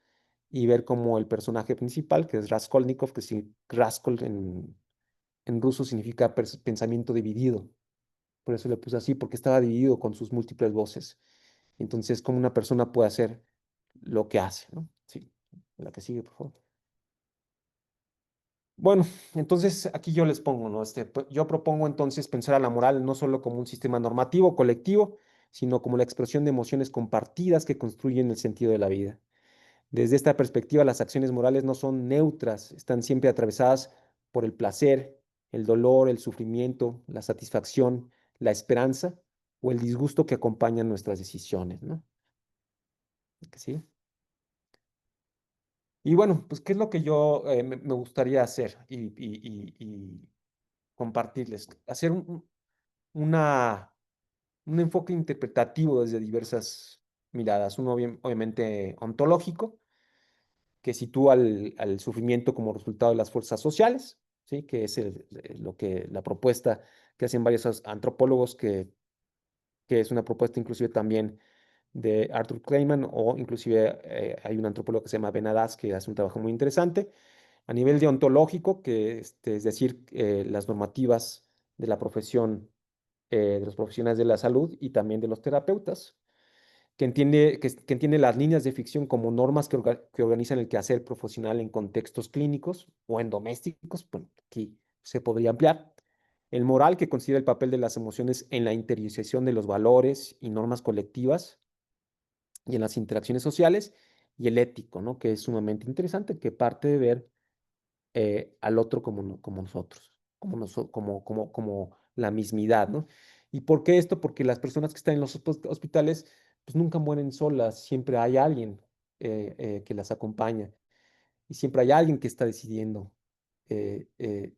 y ver cómo el personaje principal, que es Raskolnikov, que sí, Raskol en ruso significa pensamiento dividido. Por eso le puse así, porque estaba dividido con sus múltiples voces. Entonces, cómo una persona puede hacer lo que hace, ¿no? Sí, la que sigue, por favor. Bueno, entonces aquí yo les pongo, ¿no? Yo propongo entonces pensar a la moral no solo como un sistema normativo colectivo, sino como la expresión de emociones compartidas que construyen el sentido de la vida. Desde esta perspectiva, las acciones morales no son neutras, están siempre atravesadas por el placer, el dolor, el sufrimiento, la satisfacción, la esperanza o el disgusto que acompañan nuestras decisiones, ¿no? ¿Sí? Y bueno, pues, ¿qué es lo que yo me gustaría hacer y compartirles? Hacer una, un enfoque interpretativo desde diversas miradas. Uno obviamente ontológico, que sitúa al sufrimiento como resultado de las fuerzas sociales, ¿sí? Que es la propuesta que hacen varios antropólogos, que es una propuesta inclusive también de Arthur Kleinman, o inclusive hay un antropólogo que se llama Benadas, que hace un trabajo muy interesante. A nivel deontológico, que es decir, las normativas de la profesión, de los profesionales de la salud y también de los terapeutas, que entiende las líneas de ficción como normas que organizan el quehacer profesional en contextos clínicos o en domésticos, bueno, aquí se podría ampliar. El moral, que considera el papel de las emociones en la interiorización de los valores y normas colectivas y en las interacciones sociales, y el ético, ¿no? Que es sumamente interesante, que parte de ver al otro como, como nosotros, como la mismidad, ¿no? ¿Y por qué esto? Porque las personas que están en los hospitales, pues nunca mueren solas, siempre hay alguien que las acompaña y siempre hay alguien que está decidiendo en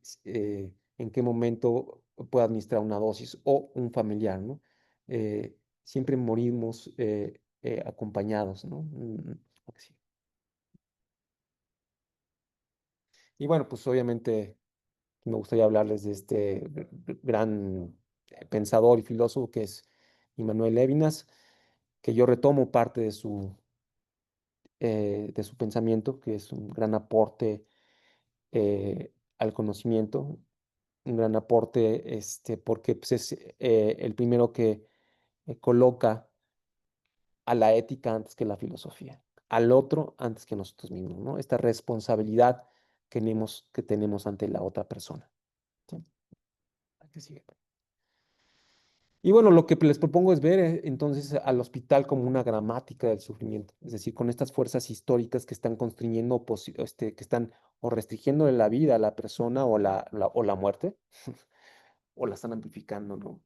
qué momento puede administrar una dosis o un familiar, ¿no? Siempre morimos acompañados, ¿no? Sí. Y bueno, pues obviamente me gustaría hablarles de este gran pensador y filósofo que es Immanuel Levinas, que yo retomo parte de su pensamiento, que es un gran aporte al conocimiento, un gran aporte, porque pues, es el primero que coloca a la ética antes que la filosofía, al otro antes que nosotros mismos, ¿no? Esta responsabilidad que tenemos ante la otra persona. ¿Sí? ¿Qué sigue? Y bueno, lo que les propongo es ver entonces al hospital como una gramática del sufrimiento, es decir, con estas fuerzas históricas que están constriñendo, que están o restringiendo la vida a la persona o la muerte, o la están amplificando, ¿no?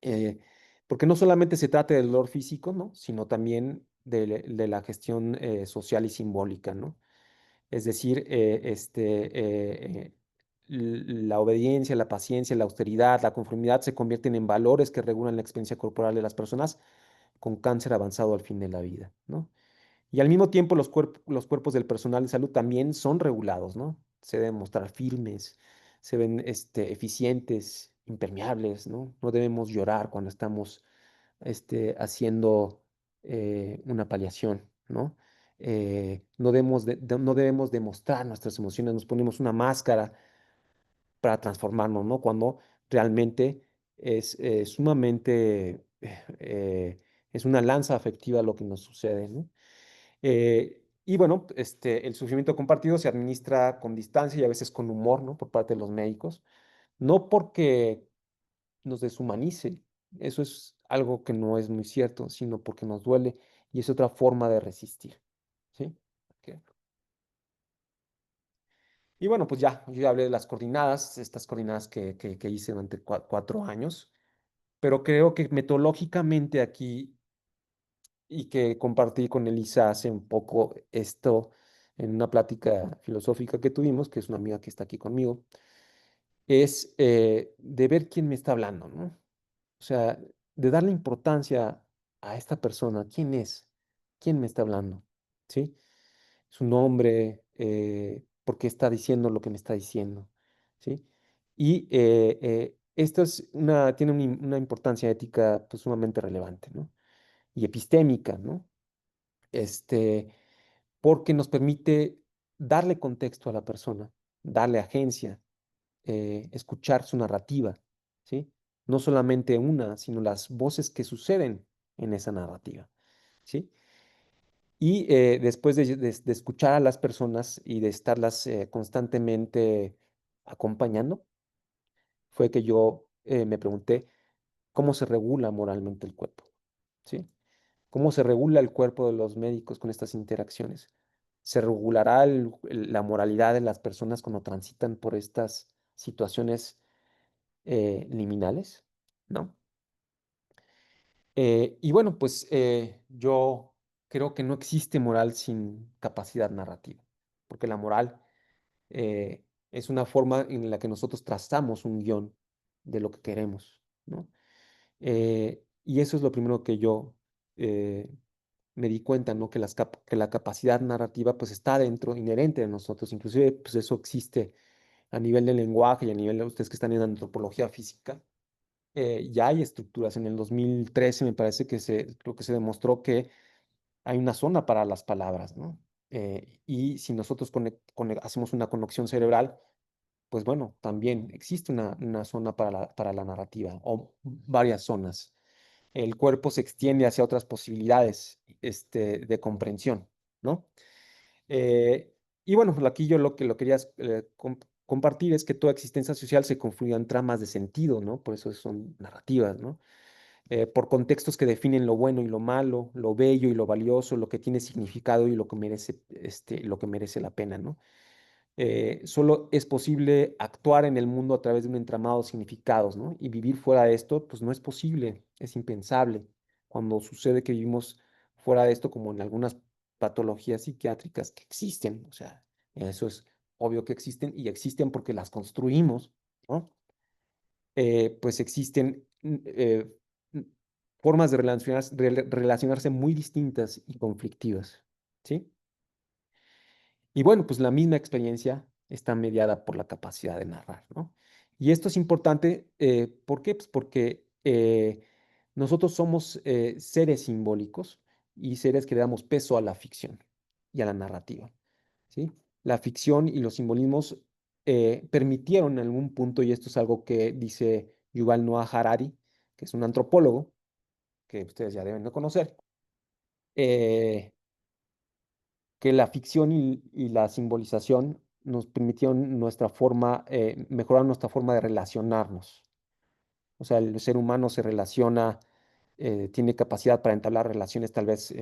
Eh, Porque no solamente se trata del dolor físico, ¿no? Sino también de la gestión social y simbólica, ¿no? Es decir, la obediencia, la paciencia, la austeridad, la conformidad se convierten en valores que regulan la experiencia corporal de las personas con cáncer avanzado al fin de la vida, ¿no? Y al mismo tiempo los cuerpos del personal de salud también son regulados, ¿no? Se deben mostrar firmes, se ven eficientes, impermeables, ¿no? No debemos llorar cuando estamos haciendo una paliación, ¿no? No debemos demostrar nuestras emociones, nos ponemos una máscara para transformarnos, ¿no? Cuando realmente es sumamente, es una lanza afectiva lo que nos sucede, ¿no? Y bueno, el sufrimiento compartido se administra con distancia y a veces con humor, ¿no? Por parte de los médicos, no porque nos deshumanice, eso es algo que no es muy cierto, sino porque nos duele y es otra forma de resistir, ¿sí? Ok. Y bueno, pues ya, yo ya hablé de las coordenadas, estas coordenadas que hice durante 4 años, pero creo que metodológicamente aquí y que compartí con Elisa hace un poco esto en una plática filosófica que tuvimos, que es una amiga que está aquí conmigo, es de ver quién me está hablando, ¿no? O sea, de darle importancia a esta persona, quién es, quién me está hablando, ¿sí? Su nombre, por qué está diciendo lo que me está diciendo, ¿sí? Y esto tiene una importancia ética pues, sumamente relevante, ¿no? Y epistémica, ¿no? Este, porque nos permite darle contexto a la persona, darle agencia, escuchar su narrativa, ¿sí? No solamente una, sino las voces que suceden en esa narrativa, ¿sí? Y después de escuchar a las personas y de estarlas constantemente acompañando, fue que yo me pregunté cómo se regula moralmente el cuerpo, ¿sí? ¿Cómo se regula el cuerpo de los médicos con estas interacciones? ¿Se regulará la moralidad de las personas cuando transitan por estas situaciones liminales? ¿No? Y bueno, pues yo creo que no existe moral sin capacidad narrativa, porque la moral es una forma en la que nosotros trazamos un guión de lo que queremos, ¿no? Y eso es lo primero que yo eh, me di cuenta, ¿no? Que la capacidad narrativa pues está dentro, inherente de nosotros, inclusive pues eso existe a nivel del lenguaje y a nivel de ustedes que están en antropología física. Ya hay estructuras. En el 2013 me parece que creo que se demostró que hay una zona para las palabras, ¿no? Y si nosotros hacemos una conexión cerebral, pues bueno, también existe una zona para la narrativa o varias zonas. El cuerpo se extiende hacia otras posibilidades de comprensión, ¿no? Eh, y bueno, aquí yo lo quería compartir es que toda existencia social se confluye en tramas de sentido, ¿no? Por eso son narrativas, ¿no? Por contextos que definen lo bueno y lo malo, lo bello y lo valioso, lo que tiene significado y lo que merece la pena, ¿no? Solo es posible actuar en el mundo a través de un entramado de significados, ¿no? Y vivir fuera de esto, pues no es posible, es impensable. Cuando sucede que vivimos fuera de esto, como en algunas patologías psiquiátricas que existen, o sea, eso es obvio que existen y existen porque las construimos, ¿no? Pues existen mm, formas de relacionarse muy distintas y conflictivas, ¿sí? Y bueno, pues la misma experiencia está mediada por la capacidad de narrar, ¿no? Y esto es importante, ¿por qué? Pues porque nosotros somos seres simbólicos y seres que le damos peso a la ficción y a la narrativa, ¿sí? La ficción y los simbolismos permitieron en algún punto, y esto es algo que dice Yuval Noah Harari, que es un antropólogo, que ustedes ya deben de conocer, eh, que la ficción y la simbolización nos permitieron mejorar nuestra forma de relacionarnos. O sea, el ser humano se relaciona, tiene capacidad para entablar relaciones, tal vez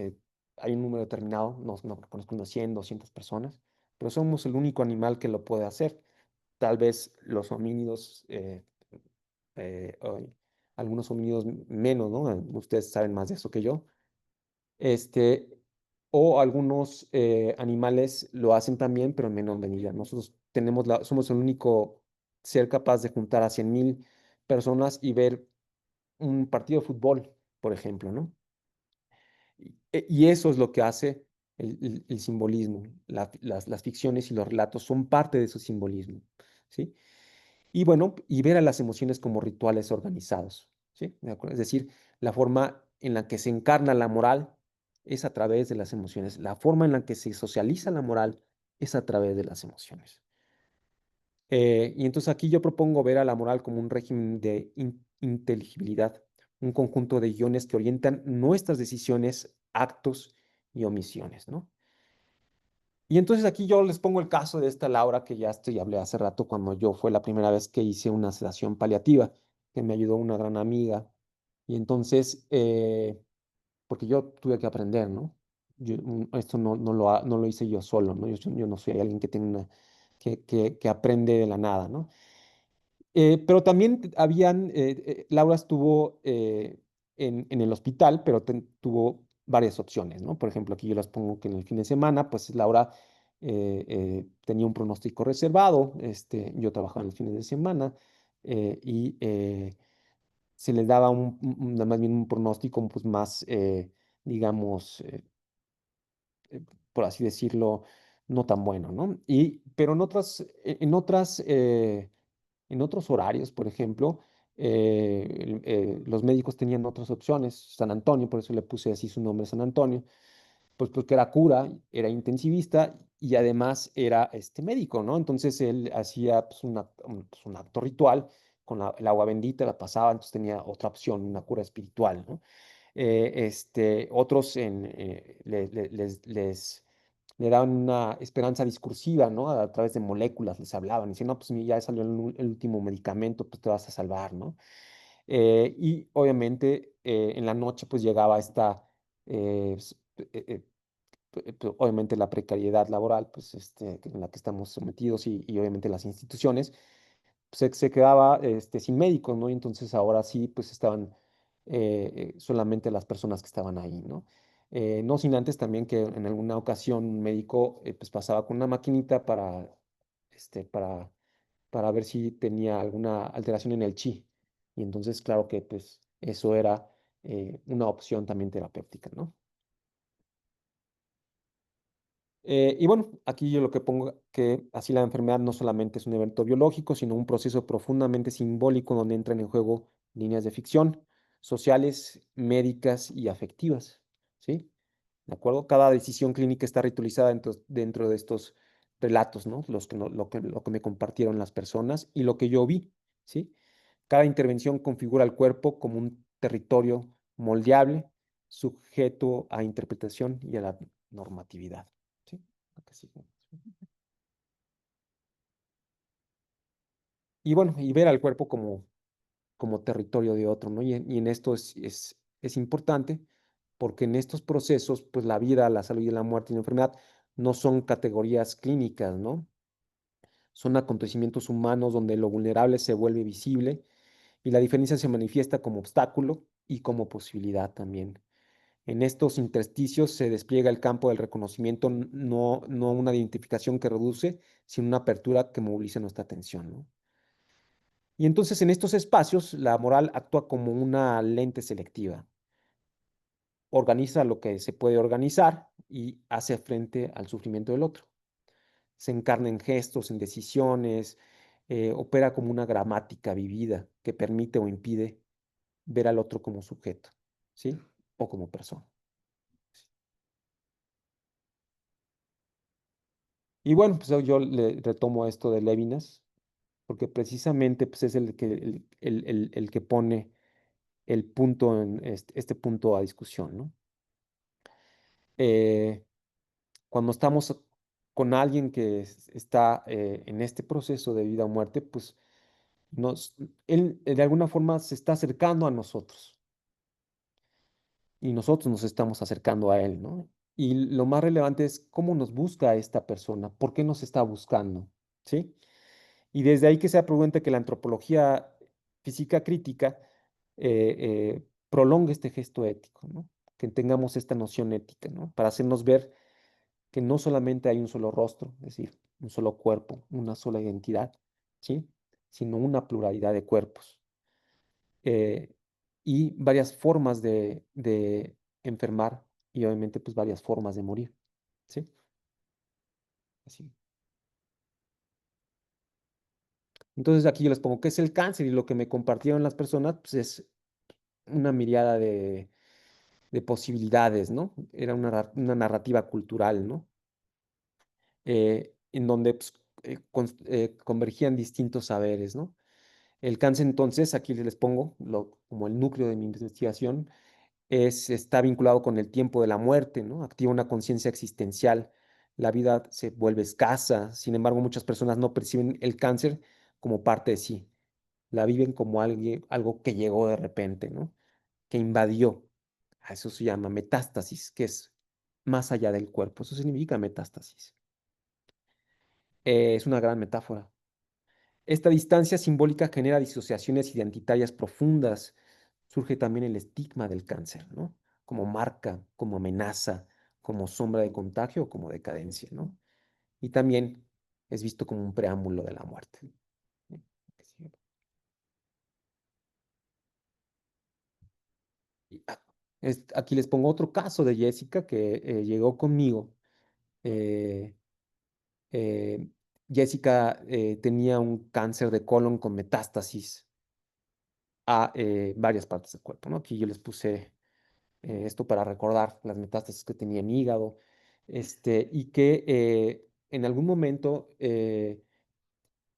hay un número determinado, no conozco unos 100, 200 personas, pero somos el único animal que lo puede hacer. Tal vez los homínidos, o algunos homínidos menos, ¿no? Ustedes saben más de eso que yo. Este, o algunos animales lo hacen también, pero en menor medida. Nosotros somos el único ser capaz de juntar a 100,000 personas y ver un partido de fútbol, por ejemplo, ¿no? Y eso es lo que hace el simbolismo. Las ficciones y los relatos son parte de su simbolismo, ¿sí? Y bueno, y ver a las emociones como rituales organizados, ¿sí? ¿De acuerdo? Es decir, la forma en la que se encarna la moral es a través de las emociones. La forma en la que se socializa la moral es a través de las emociones. Y entonces aquí yo propongo ver a la moral como un régimen de inteligibilidad, un conjunto de guiones que orientan nuestras decisiones, actos y omisiones, ¿no? Y entonces aquí yo les pongo el caso de esta Laura que ya estoy hablé hace rato cuando yo fue la primera vez que hice una sedación paliativa, que me ayudó una gran amiga. Y entonces, porque yo tuve que aprender, ¿no? Esto no lo hice yo solo, ¿no? Yo no soy alguien que tiene que aprende de la nada, ¿no? Pero también Laura estuvo en el hospital, pero tuvo varias opciones, ¿no? Por ejemplo, aquí yo las pongo que en el fin de semana, pues Laura tenía un pronóstico reservado, yo trabajaba en los fines de semana y se les daba más bien un pronóstico pues más, digamos, por así decirlo, no tan bueno, ¿no? Pero en otros horarios, por ejemplo, los médicos tenían otras opciones. San Antonio, por eso le puse así su nombre, San Antonio, pues porque era cura, era intensivista y además era médico, ¿no? Entonces él hacía pues, pues, un acto ritual con el agua bendita, la pasaba, entonces tenía otra opción, una cura espiritual, ¿no? Otros le daban una esperanza discursiva, ¿no? A través de moléculas les hablaban, y decían, no, pues ya salió el último medicamento, pues te vas a salvar, ¿no? Y obviamente en la noche pues llegaba eh, s- eh, eh, obviamente la precariedad laboral, pues en la que estamos sometidos y obviamente las instituciones, se quedaba sin médicos, ¿no? Y entonces ahora sí, pues estaban solamente las personas que estaban ahí, ¿no? No sin antes también que en alguna ocasión un médico pues pasaba con una maquinita este, para, para ver si tenía alguna alteración en el chi. Y entonces, claro que pues eso era una opción también terapéutica, ¿no? Y bueno, aquí yo lo que pongo que así la enfermedad no solamente es un evento biológico, sino un proceso profundamente simbólico donde entran en juego líneas de ficción, sociales, médicas y afectivas, ¿sí? ¿De acuerdo? Cada decisión clínica está ritualizada dentro de estos relatos, ¿no? Lo que me compartieron las personas y lo que yo vi, ¿sí? Cada intervención configura el cuerpo como un territorio moldeable, sujeto a interpretación y a la normatividad. ¿Sí? Acá sí. Y bueno, y ver al cuerpo como territorio de otro, ¿no? Y en esto es importante porque en estos procesos, pues la vida, la salud y la muerte y la enfermedad no son categorías clínicas, ¿no? Son acontecimientos humanos donde lo vulnerable se vuelve visible y la diferencia se manifiesta como obstáculo y como posibilidad también. En estos intersticios se despliega el campo del reconocimiento, no una identificación que reduce, sino una apertura que moviliza nuestra atención, ¿no? Y entonces en estos espacios la moral actúa como una lente selectiva, organiza lo que se puede organizar y hace frente al sufrimiento del otro. Se encarna en gestos, en decisiones, opera como una gramática vivida que permite o impide ver al otro como sujeto, ¿sí? O como persona. Y bueno, pues yo le retomo esto de Levinas, porque precisamente pues, es el que pone el punto en este punto a discusión, ¿no? Eh, Cuando estamos con alguien que está en este proceso de vida o muerte, pues él de alguna forma se está acercando a nosotros y nosotros nos estamos acercando a él, ¿no? Y lo más relevante es cómo nos busca esta persona, por qué nos está buscando, ¿sí? Y desde ahí que se pregunta que la antropología física crítica prolongue este gesto ético, ¿no? Que tengamos esta noción ética, ¿no? Para hacernos ver que no solamente hay un solo rostro, es decir, un solo cuerpo, una sola identidad, ¿sí? Sino una pluralidad de cuerpos eh, y varias formas de enfermar y obviamente pues varias formas de morir, ¿sí? Así. Entonces aquí yo les pongo qué es el cáncer y lo que me compartieron las personas pues es una mirada de posibilidades, ¿no? Era una narrativa cultural, ¿no? En donde pues, convergían distintos saberes, ¿no? El cáncer, entonces, aquí les pongo como el núcleo de mi investigación, está vinculado con el tiempo de la muerte, ¿no? Activa una conciencia existencial. La vida se vuelve escasa. Sin embargo, muchas personas no perciben el cáncer como parte de sí. La viven como algo que llegó de repente, ¿no? Que invadió. A eso se llama metástasis, que es más allá del cuerpo. Eso significa metástasis. Es una gran metáfora. Esta distancia simbólica genera disociaciones identitarias profundas. Surge también el estigma del cáncer, ¿no? Como marca, como amenaza, como sombra de contagio o como decadencia, ¿no? Y también es visto como un preámbulo de la muerte. Y, aquí les pongo otro caso de Jessica que llegó conmigo. Eh, eh, Jessica tenía un cáncer de colon con metástasis a varias partes del cuerpo, ¿no? Aquí yo les puse esto para recordar las metástasis que tenía en hígado, y que en algún momento,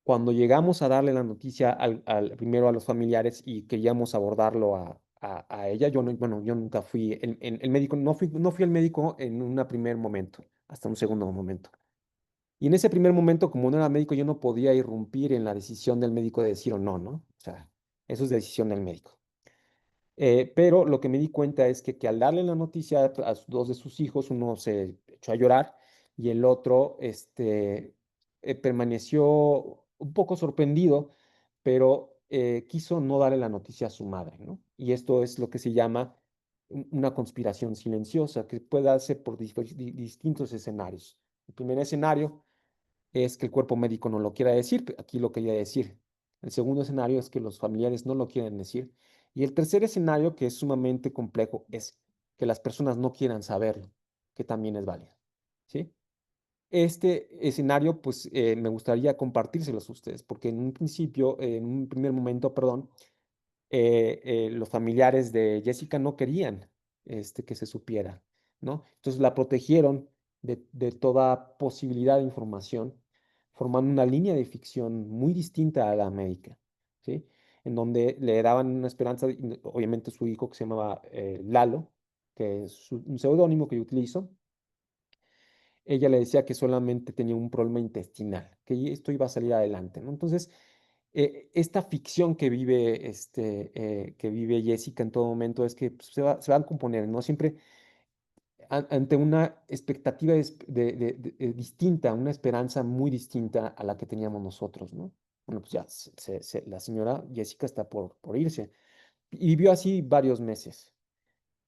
cuando llegamos a darle la noticia primero a los familiares y queríamos abordarlo a ella, yo no, bueno, yo nunca fui el médico, no fui el médico en un primer momento, hasta un segundo momento. Y en ese primer momento, como no era médico, yo no podía irrumpir en la decisión del médico de decir o no, ¿no? O sea, eso es decisión del médico. Pero lo que me di cuenta es que al darle la noticia a dos de sus hijos, uno se echó a llorar y el otro permaneció un poco sorprendido, pero quiso no darle la noticia a su madre, ¿no? Y esto es lo que se llama una conspiración silenciosa, que puede darse por distintos escenarios. El primer escenario es que el cuerpo médico no lo quiera decir, aquí lo quería decir. El segundo escenario es que los familiares no lo quieren decir. Y el tercer escenario, que es sumamente complejo, es que las personas no quieran saberlo, que también es válido. ¿Sí? Este escenario, pues me gustaría compartírselos a ustedes, porque en un principio, en un primer momento, perdón, los familiares de Jessica no querían que se supiera, ¿no? Entonces la protegieron de toda posibilidad de información, formando una línea de ficción muy distinta a la médica, ¿sí? En donde le daban una esperanza, obviamente su hijo que se llamaba Lalo, que es un seudónimo que yo utilizo. Ella le decía que solamente tenía un problema intestinal, que esto iba a salir adelante, ¿no? Entonces, esta ficción que vive Jessica en todo momento es que pues, se va a componer, ¿no? Siempre ante una expectativa distinta, una esperanza muy distinta a la que teníamos nosotros, ¿no? Bueno, pues ya la señora Jessica está por irse. Y vivió así varios meses.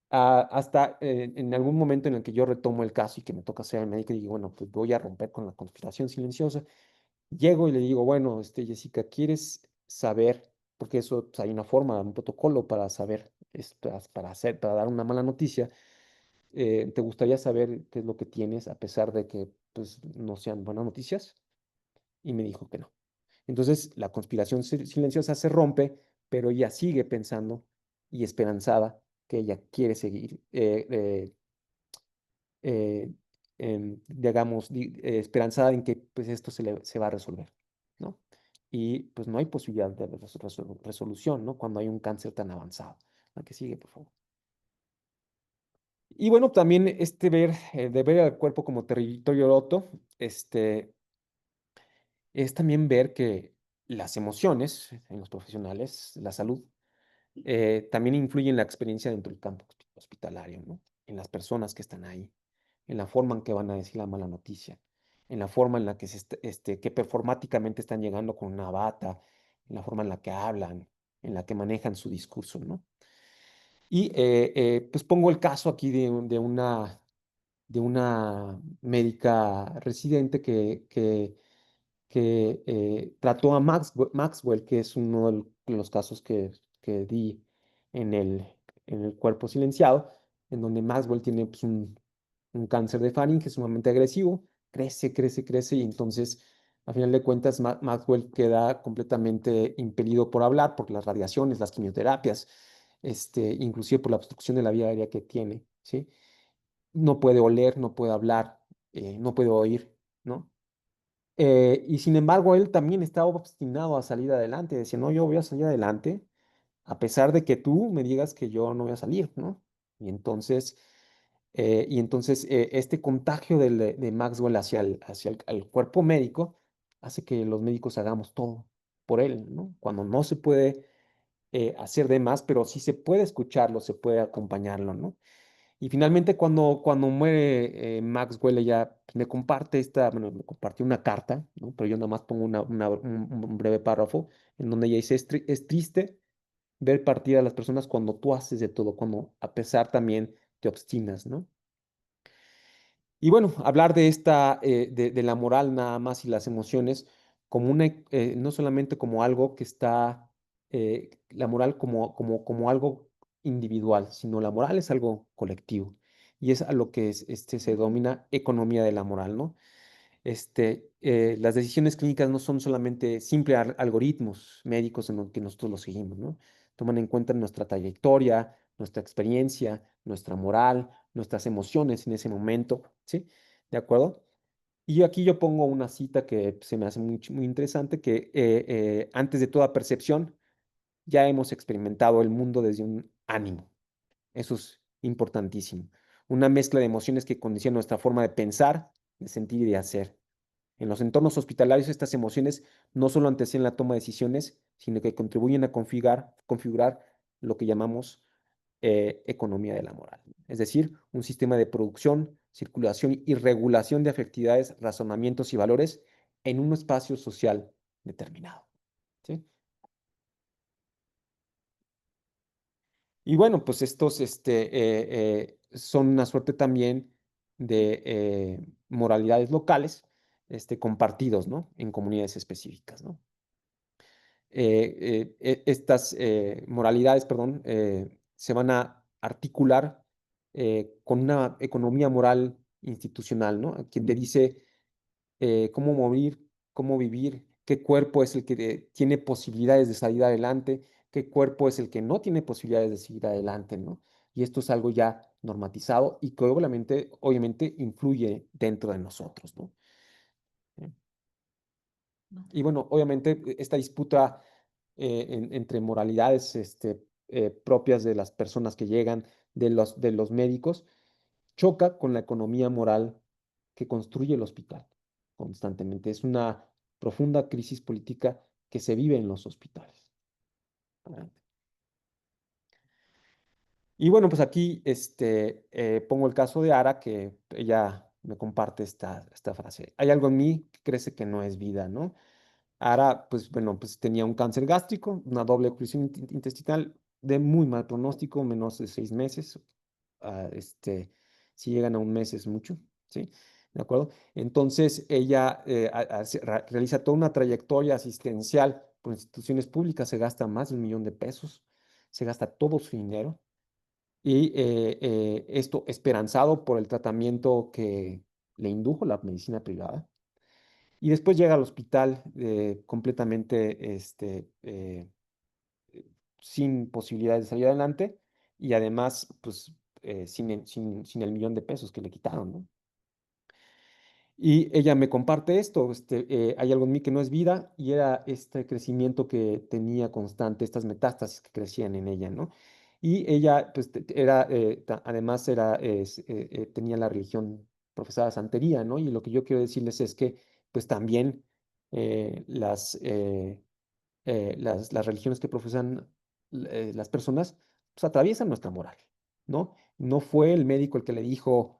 Hasta en algún momento en el que yo retomo el caso y que me toca ser el médico y digo, bueno, pues voy a romper con la conspiración silenciosa. Llego y le digo, bueno, Jessica, ¿quieres saber? Porque eso, pues, hay una forma, un protocolo para saber, para dar una mala noticia. ¿Te gustaría saber qué es lo que tienes a pesar de que, pues, no sean buenas noticias? Y me dijo que no. Entonces, la conspiración silenciosa se rompe, pero ella sigue pensando y esperanzada que ella quiere seguir, eh, digamos, esperanzada en que pues esto se va a resolver, ¿no? Y pues no hay posibilidad de resolución, ¿no? Cuando hay un cáncer tan avanzado. La que sigue, por favor. Y bueno, también de ver al cuerpo como territorio roto, es también ver que las emociones en los profesionales, la salud, también influyen en la experiencia dentro del campo hospitalario, ¿no? En las personas que están ahí, en la forma en que van a decir la mala noticia, en la forma en la que, que performáticamente están llegando con una bata, en la forma en la que hablan, en la que manejan su discurso, ¿no? Y pues pongo el caso aquí de una médica residente que trató a Maxwell, que es uno de los casos que di en el cuerpo silenciado, en donde Maxwell tiene pues, un cáncer de faringe sumamente agresivo, crece, crece, crece, y entonces, a final de cuentas, Maxwell queda completamente impedido por hablar, por las radiaciones, las quimioterapias, inclusive por la obstrucción de la vía aérea que tiene, ¿sí? No puede oler, no puede hablar, no puede oír, ¿no? Y sin embargo, él también estaba obstinado a salir adelante. Decía, no, yo voy a salir adelante, a pesar de que tú me digas que yo no voy a salir, ¿no? Y entonces, este contagio de Maxwell al cuerpo médico hace que los médicos hagamos todo por él, ¿no? Cuando no se puede hacer de más, pero sí se puede escucharlo, se puede acompañarlo, ¿no? Y finalmente cuando muere Maxwell, ella pues, bueno, me compartió una carta, ¿no? Pero yo nada más pongo un breve párrafo en donde ella dice, es triste ver partir a las personas cuando tú haces de todo, cuando a pesar también te obstinas, ¿no? Y bueno, hablar de de la moral nada más y las emociones como no solamente como algo que está, la moral como algo individual, sino la moral es algo colectivo. Y es a lo que se denomina economía de la moral, ¿no? Las decisiones clínicas no son solamente simples algoritmos médicos en los que nosotros los seguimos, ¿no? Toman en cuenta nuestra trayectoria, nuestra experiencia, nuestra moral, nuestras emociones en ese momento, ¿sí? ¿De acuerdo? Y aquí yo pongo una cita que se me hace muy interesante, que antes de toda percepción, ya hemos experimentado el mundo desde un ánimo. Eso es importantísimo. Una mezcla de emociones que condiciona nuestra forma de pensar, de sentir y de hacer. En los entornos hospitalarios, estas emociones no solo anteceden la toma de decisiones, sino que contribuyen a configurar lo que llamamos economía de la moral. Es decir, un sistema de producción, circulación y regulación de afectividades, razonamientos y valores en un espacio social determinado. ¿Sí? Y bueno, pues estos son una suerte también de moralidades locales compartidos, ¿no? En comunidades específicas, ¿no? Estas moralidades, perdón, se van a articular con una economía moral institucional, ¿no? Quien te dice cómo morir, cómo vivir, qué cuerpo es el que tiene posibilidades de salir adelante, qué cuerpo es el que no tiene posibilidades de seguir adelante, ¿no? Y esto es algo ya normatizado y que obviamente influye dentro de nosotros, ¿no? Y bueno, obviamente esta disputa entre moralidades propias de las personas que llegan, de los médicos, choca con la economía moral que construye el hospital constantemente. Es una profunda crisis política que se vive en los hospitales. Y bueno, pues aquí pongo el caso de Ara, que ella me comparte esta frase. Hay algo en mí que crece que no es vida, ¿no? Ara, pues bueno, pues tenía un cáncer gástrico, una doble oclusión intestinal de muy mal pronóstico, menos de 6 meses. ah, este, si llegan a un mes es mucho, ¿sí? ¿De acuerdo? Entonces ella realiza toda una trayectoria asistencial por instituciones públicas, se gasta más de 1 millón de pesos, se gasta todo su dinero y esto esperanzado por el tratamiento que le indujo la medicina privada. Y después llega al hospital completamente sin posibilidades de salir adelante y además, pues, sin el 1 millón de pesos que le quitaron, ¿no? Y ella me comparte esto, hay algo en mí que no es vida y era este crecimiento que tenía constante, estas metástasis que crecían en ella, ¿no? Y ella, pues, además tenía la religión profesada santería, ¿no? Y lo que yo quiero decirles es que, pues, también las religiones que profesan las personas, pues, atraviesan nuestra moral, ¿no? No fue el médico el que le dijo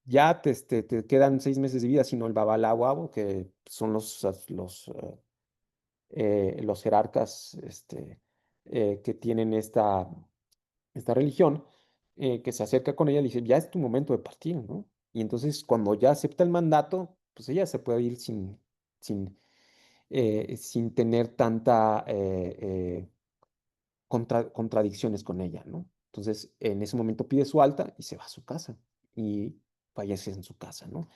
ya te quedan 6 meses de vida, sino el babalawo, que son los jerarcas que tienen esta religión, que se acerca con ella y dice, ya es tu momento de partir, ¿no? Y entonces cuando ya acepta el mandato, pues ella se puede ir sin, sin tener tanta contradicciones con ella, ¿no? Entonces, en ese momento pide su alta y se va a su casa y fallece en su casa, ¿no?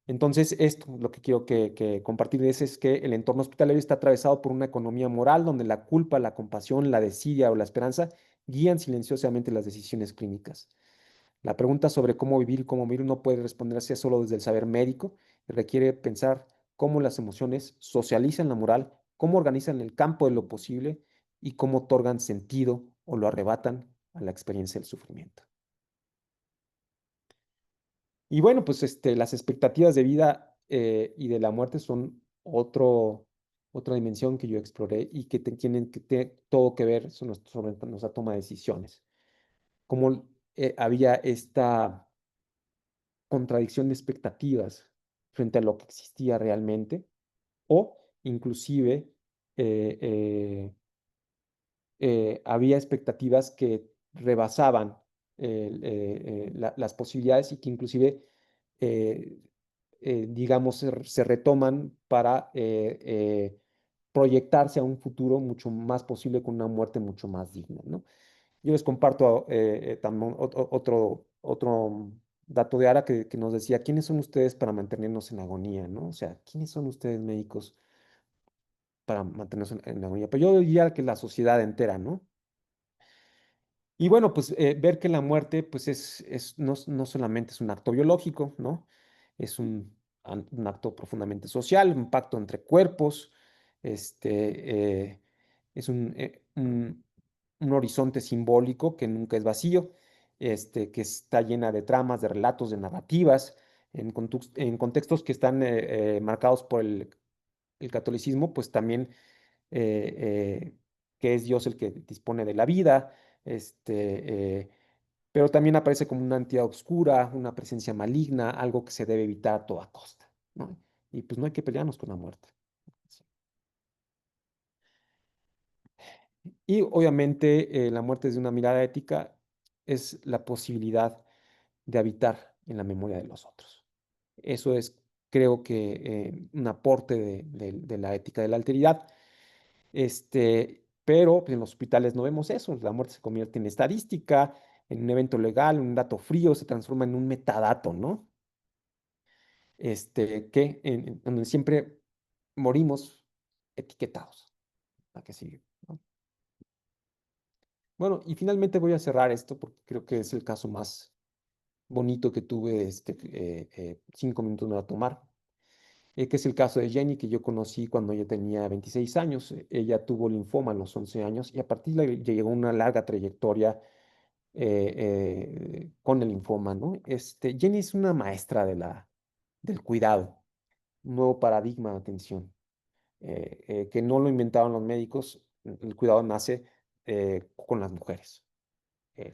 Entonces, esto, lo que quiero que compartirles es que el entorno hospitalario está atravesado por una economía moral donde la culpa, la compasión, la desidia o la esperanza guían silenciosamente las decisiones clínicas. La pregunta sobre cómo vivir y cómo morir no puede responderse solo desde el saber médico, requiere pensar cómo las emociones socializan la moral, cómo organizan el campo de lo posible y cómo otorgan sentido o lo arrebatan a la experiencia del sufrimiento. Y bueno, pues las expectativas de vida y de la muerte son otra dimensión que yo exploré y que tienen todo que ver sobre nuestra toma de decisiones. Cómo había esta contradicción de expectativas frente a lo que existía realmente, o inclusive eh, eh, había expectativas que rebasaban las posibilidades y que inclusive, eh, digamos, se retoman para proyectarse a un futuro mucho más posible con una muerte mucho más digna, ¿no? Yo les comparto también otro dato de Ara que nos decía, ¿quiénes son ustedes para mantenernos en agonía, ¿no? O sea, ¿quiénes son ustedes médicos para mantenernos en agonía? Pero yo diría que la sociedad entera, ¿no? Y bueno, pues ver que la muerte, pues no solamente es un acto biológico, ¿no? Es un acto profundamente social, un pacto entre cuerpos, es un horizonte simbólico que nunca es vacío, que está llena de tramas, de relatos, de narrativas, en contextos que están marcados por el catolicismo, pues también que es Dios el que dispone de la vida, pero también aparece como una entidad oscura, una presencia maligna, algo que se debe evitar a toda costa, ¿no? Y pues no hay que pelearnos con la muerte. Sí. Y obviamente la muerte desde una mirada ética es la posibilidad de habitar en la memoria de los otros. Eso es, creo que, un aporte de la ética de la alteridad. Pero pues, en los hospitales no vemos eso. La muerte se convierte en estadística, en un evento legal, un dato frío, se transforma en un metadato, ¿no? Donde siempre morimos etiquetados. ¿A qué sigue? ¿No? Bueno, y finalmente voy a cerrar esto porque creo que es el caso más bonito que tuve, 5 minutos me va a tomar, que es el caso de Jenny, que yo conocí cuando ella tenía 26 años. Ella tuvo linfoma a los 11 años y a partir de ahí llegó una larga trayectoria con el linfoma, ¿no? Jenny es una maestra del cuidado, un nuevo paradigma de atención, que no lo inventaron los médicos. El cuidado nace con las mujeres.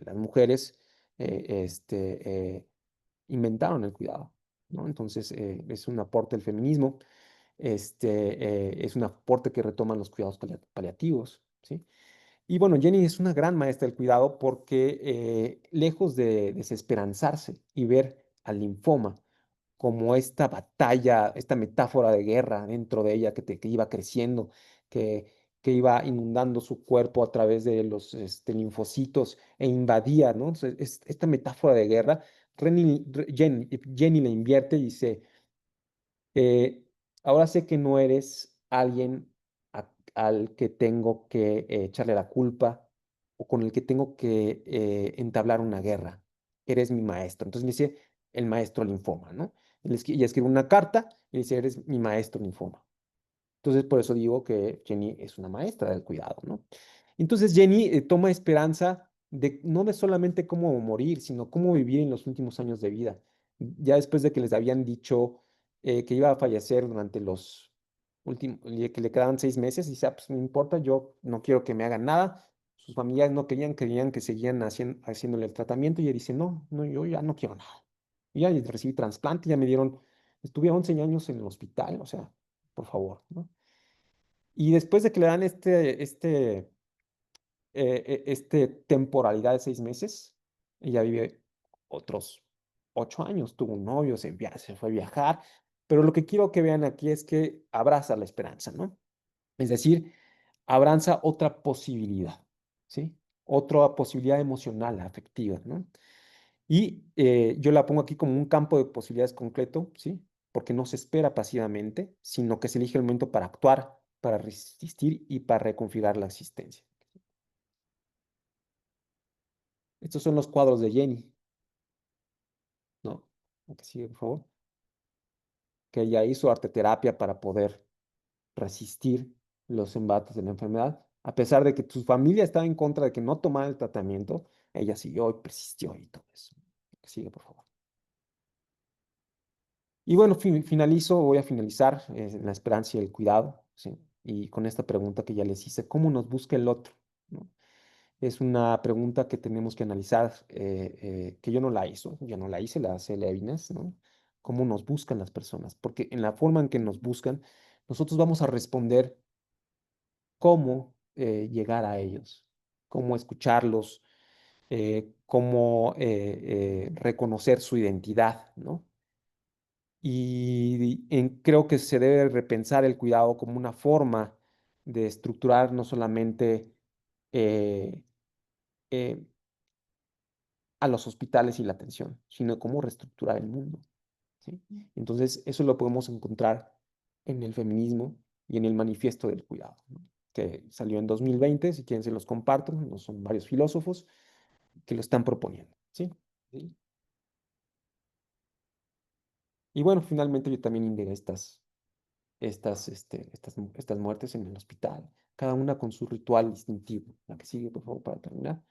Las mujeres inventaron el cuidado, ¿no? Entonces, es un aporte del feminismo, es un aporte que retoman los cuidados paliativos, ¿sí? Y bueno, Jenny es una gran maestra del cuidado porque lejos de desesperanzarse y ver al linfoma como esta batalla, esta metáfora de guerra dentro de ella que iba creciendo, que iba inundando su cuerpo a través de los linfocitos e invadía, ¿no? Entonces, esta metáfora de guerra, Jenny la invierte y dice, eh, ahora sé que no eres alguien al que tengo que echarle la culpa o con el que tengo que entablar una guerra. Eres mi maestro. Entonces me dice el maestro linfoma, ¿no? Y escribe una carta y dice, eres mi maestro linfoma. Entonces, por eso digo que Jenny es una maestra del cuidado, ¿no? Entonces, Jenny toma esperanza no de solamente cómo morir, sino cómo vivir en los últimos años de vida. Ya después de que les habían dicho que iba a fallecer durante los últimos, que le quedaban 6 meses, dice, pues no importa, yo no quiero que me hagan nada. Sus familiares no querían, querían que seguían haciéndole el tratamiento y ella dice, no, no, yo ya no quiero nada. Y ya recibí trasplante, ya me dieron, estuve 11 años en el hospital, o sea, por favor, ¿no? Y después de que le dan temporalidad de 6 meses, ella vive otros 8 años, tuvo un novio, se fue a viajar, pero lo que quiero que vean aquí es que abraza la esperanza, ¿no? Es decir, abraza otra posibilidad, ¿sí? Otra posibilidad emocional, afectiva, ¿no? Y yo la pongo aquí como un campo de posibilidades concreto, ¿sí? Porque no se espera pasivamente, sino que se elige el momento para actuar, para resistir y para reconfigurar la existencia. Estos son los cuadros de Jenny, ¿no? Que sigue, por favor. que ella hizo arteterapia para poder resistir los embates de la enfermedad. A pesar de que su familia estaba en contra de que no tomara el tratamiento, ella siguió y persistió y todo eso. Sigue, por favor. Y bueno, voy a finalizar en la esperanza y el cuidado, ¿sí? Y con esta pregunta que ya les hice, ¿cómo nos busca el otro? ¿No? Es una pregunta que tenemos que analizar, que yo no la hice, la hace Levinas, ¿no? ¿Cómo nos buscan las personas? Porque en la forma en que nos buscan, nosotros vamos a responder cómo llegar a ellos, cómo escucharlos, cómo reconocer su identidad, ¿no? Y creo que se debe repensar el cuidado como una forma de estructurar no solamente eh, eh, a los hospitales y la atención, sino cómo reestructurar el mundo, ¿sí? Entonces, eso lo podemos encontrar en el feminismo y en el manifiesto del cuidado, ¿no? Que salió en 2020, si quieren se los comparto, ¿no? Son varios filósofos que lo están proponiendo, ¿sí? ¿Sí? Y bueno, finalmente yo también integré estas muertes en el hospital, cada una con su ritual distintivo. La que sigue, por favor, para terminar.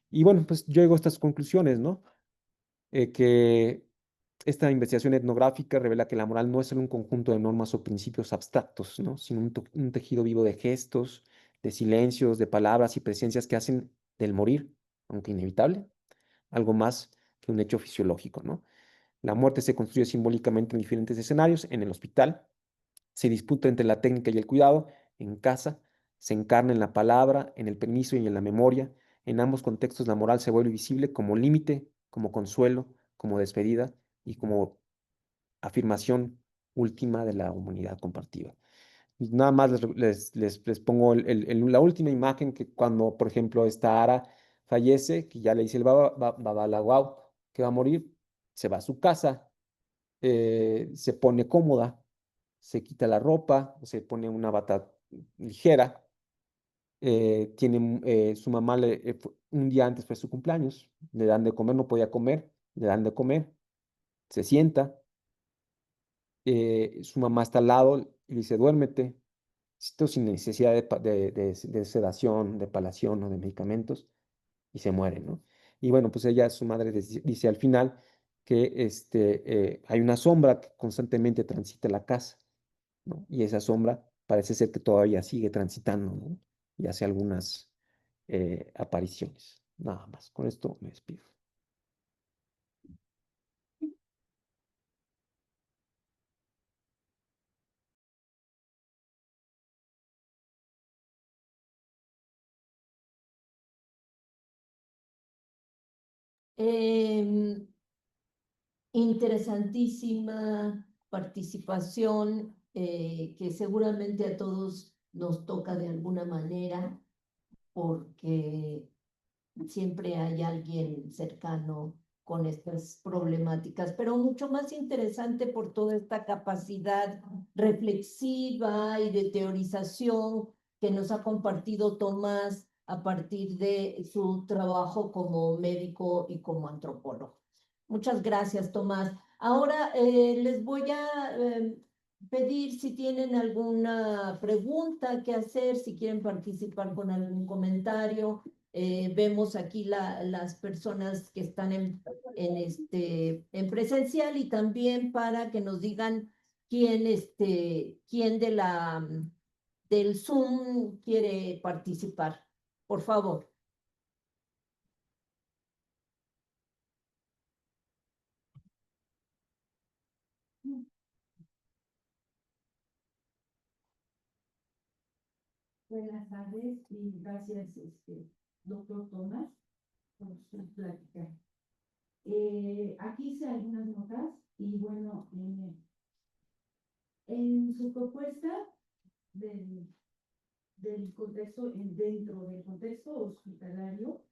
Y bueno, pues yo llego a estas conclusiones, ¿no? Que esta investigación etnográfica revela que la moral no es solo un conjunto de normas o principios abstractos, ¿no? Sino un tejido vivo de gestos, de silencios, de palabras y presencias que hacen del morir, aunque inevitable, algo más que un hecho fisiológico, ¿no? La muerte se construye simbólicamente en diferentes escenarios, en el hospital, se disputa entre la técnica y el cuidado, en casa, se encarna en la palabra, en el permiso y en la memoria. En ambos contextos la moral se vuelve visible como límite, como consuelo, como despedida y como afirmación última de la humanidad compartida. Y nada más les pongo la última imagen que cuando, por ejemplo, esta Ara fallece, que ya le dice el Babalawau que va a morir, se va a su casa, se pone cómoda, se quita la ropa, se pone una bata ligera. Su mamá un día antes fue su cumpleaños, le dan de comer, no podía comer, le dan de comer, se sienta, su mamá está al lado y le dice, duérmete, esto sin necesidad de sedación, de palación o de medicamentos, y se muere, ¿no? Y bueno, pues ella, su madre dice al final que hay una sombra que constantemente transita la casa, ¿no? Y esa sombra parece ser que todavía sigue transitando, ¿no? Y hace algunas apariciones. Nada más. Con esto me despido. Em, Interesantísima participación que seguramente a todos nos toca de alguna manera porque siempre hay alguien cercano con estas problemáticas, pero mucho más interesante por toda esta capacidad reflexiva y de teorización que nos ha compartido Tomás a partir de su trabajo como médico y como antropólogo. Muchas gracias, Tomás. Ahora les voy a pedir si tienen alguna pregunta que hacer, si quieren participar con algún comentario. Vemos aquí las personas que están en presencial y también para que nos digan quién del Zoom quiere participar. Por favor. Buenas tardes y gracias, doctor Tomás, por su plática. Aquí hice algunas notas y bueno, en su propuesta del, del contexto, dentro del contexto hospitalario,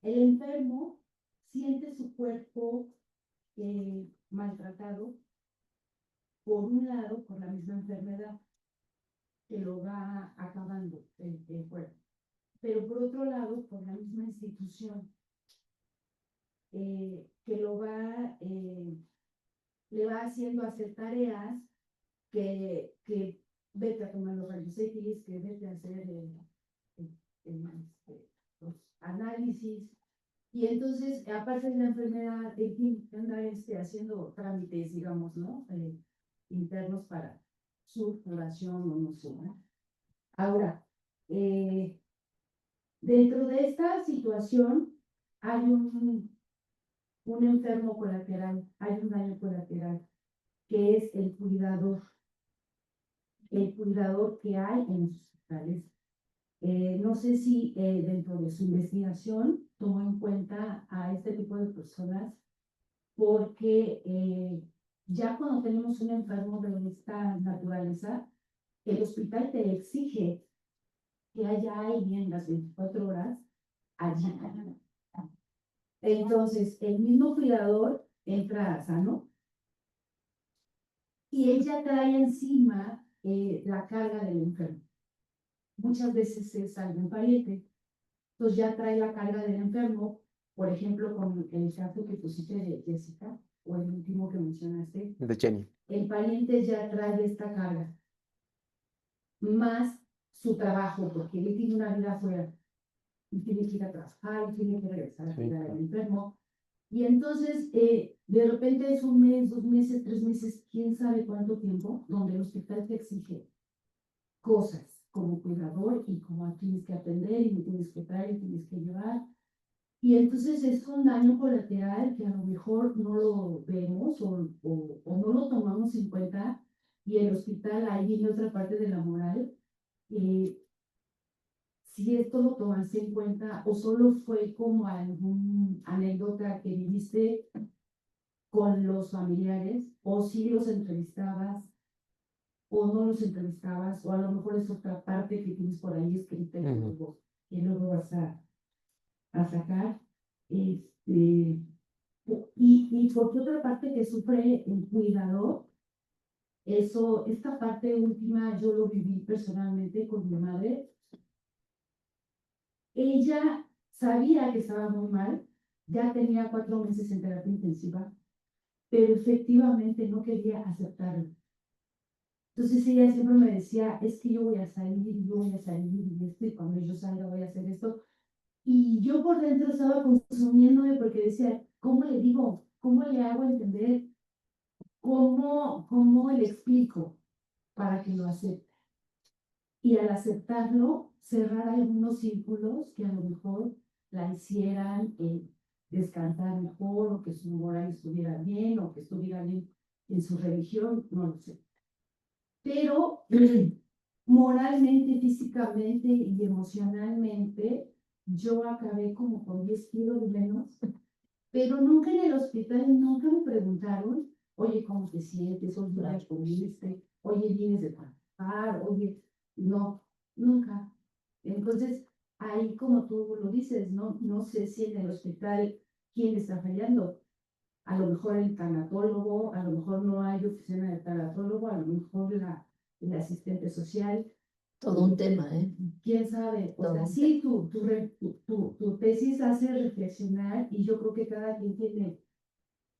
el enfermo siente su cuerpo maltratado, por un lado, por la misma enfermedad que lo va acabando el cuerpo, pero por otro lado, por la misma institución que le va va haciendo hacer tareas que vete a tomar los rayos X, que vete a hacer los análisis. Y entonces, aparte de la enfermedad, él tiene que andar haciendo trámites, digamos, ¿no? Internos para su curación o no sé, ¿no? Ahora, dentro de esta situación hay un enfermo colateral, hay un daño colateral, que es el cuidador que hay en los hospitales. No sé si dentro de su investigación tomó en cuenta a este tipo de personas, porque ya cuando tenemos un enfermo de esta naturaleza, el hospital te exige que haya alguien las 24 horas allí. Entonces, el mismo cuidador entra sano y ella trae encima la carga del enfermo. Muchas veces es algún pariente, entonces ya trae la carga del enfermo, por ejemplo, con el caso que pusiste de Jessica, o el último que mencionaste, De Jenny. el pariente ya trae esta carga, más su trabajo, porque él tiene una vida afuera, y tiene que ir a trabajar, y tiene que regresar a Sí, cuidar al claro. enfermo. Y entonces, de repente es un mes, 2 meses, 3 meses, quién sabe cuánto tiempo, donde el hospital te exige cosas como cuidador y como tienes que atender y me tienes que traer y tienes que llevar. Y entonces es un daño colateral que a lo mejor no lo vemos o no lo tomamos en cuenta, y el hospital, ahí viene otra parte de la moral. Si esto lo tomaste en cuenta o solo fue como alguna anécdota que viviste con los familiares, o si los entrevistabas o no los entrevistabas, o a lo mejor es otra parte que tienes por ahí escrita que luego vas a sacar. Y por otra parte que sufre el cuidador, esta parte última yo lo viví personalmente con mi madre. Ella sabía que estaba muy mal, ya tenía 4 meses en terapia intensiva, pero efectivamente no quería aceptarlo. Entonces ella siempre me decía, es que yo voy a salir, yo voy a salir, y cuando yo salga voy a hacer esto. Y yo por dentro estaba consumiéndome porque decía, ¿cómo le digo? ¿Cómo le hago entender? ¿Cómo le explico para que lo acepte? Y al aceptarlo, cerrar algunos círculos que a lo mejor la hicieran descansar mejor, o que su moral estuviera bien, o que estuviera bien en su religión, no lo sé. Pero moralmente, físicamente y emocionalmente, yo acabé como con 10 kilos de menos, pero nunca en el hospital, nunca me preguntaron, oye, ¿cómo te sientes? Oye, ¿ya comiste? Oye, ¿vienes de trabajar? Oye, no, nunca. Entonces, ahí como tú lo dices, no sé si en el hospital quién está fallando. A lo mejor el tanatólogo, a lo mejor no hay oficina de tanatólogo, a lo mejor el asistente social. Todo un tema, ¿eh? ¿Quién sabe? O Todo sea, un sí, tu tesis hace reflexionar, y yo creo que cada quien tiene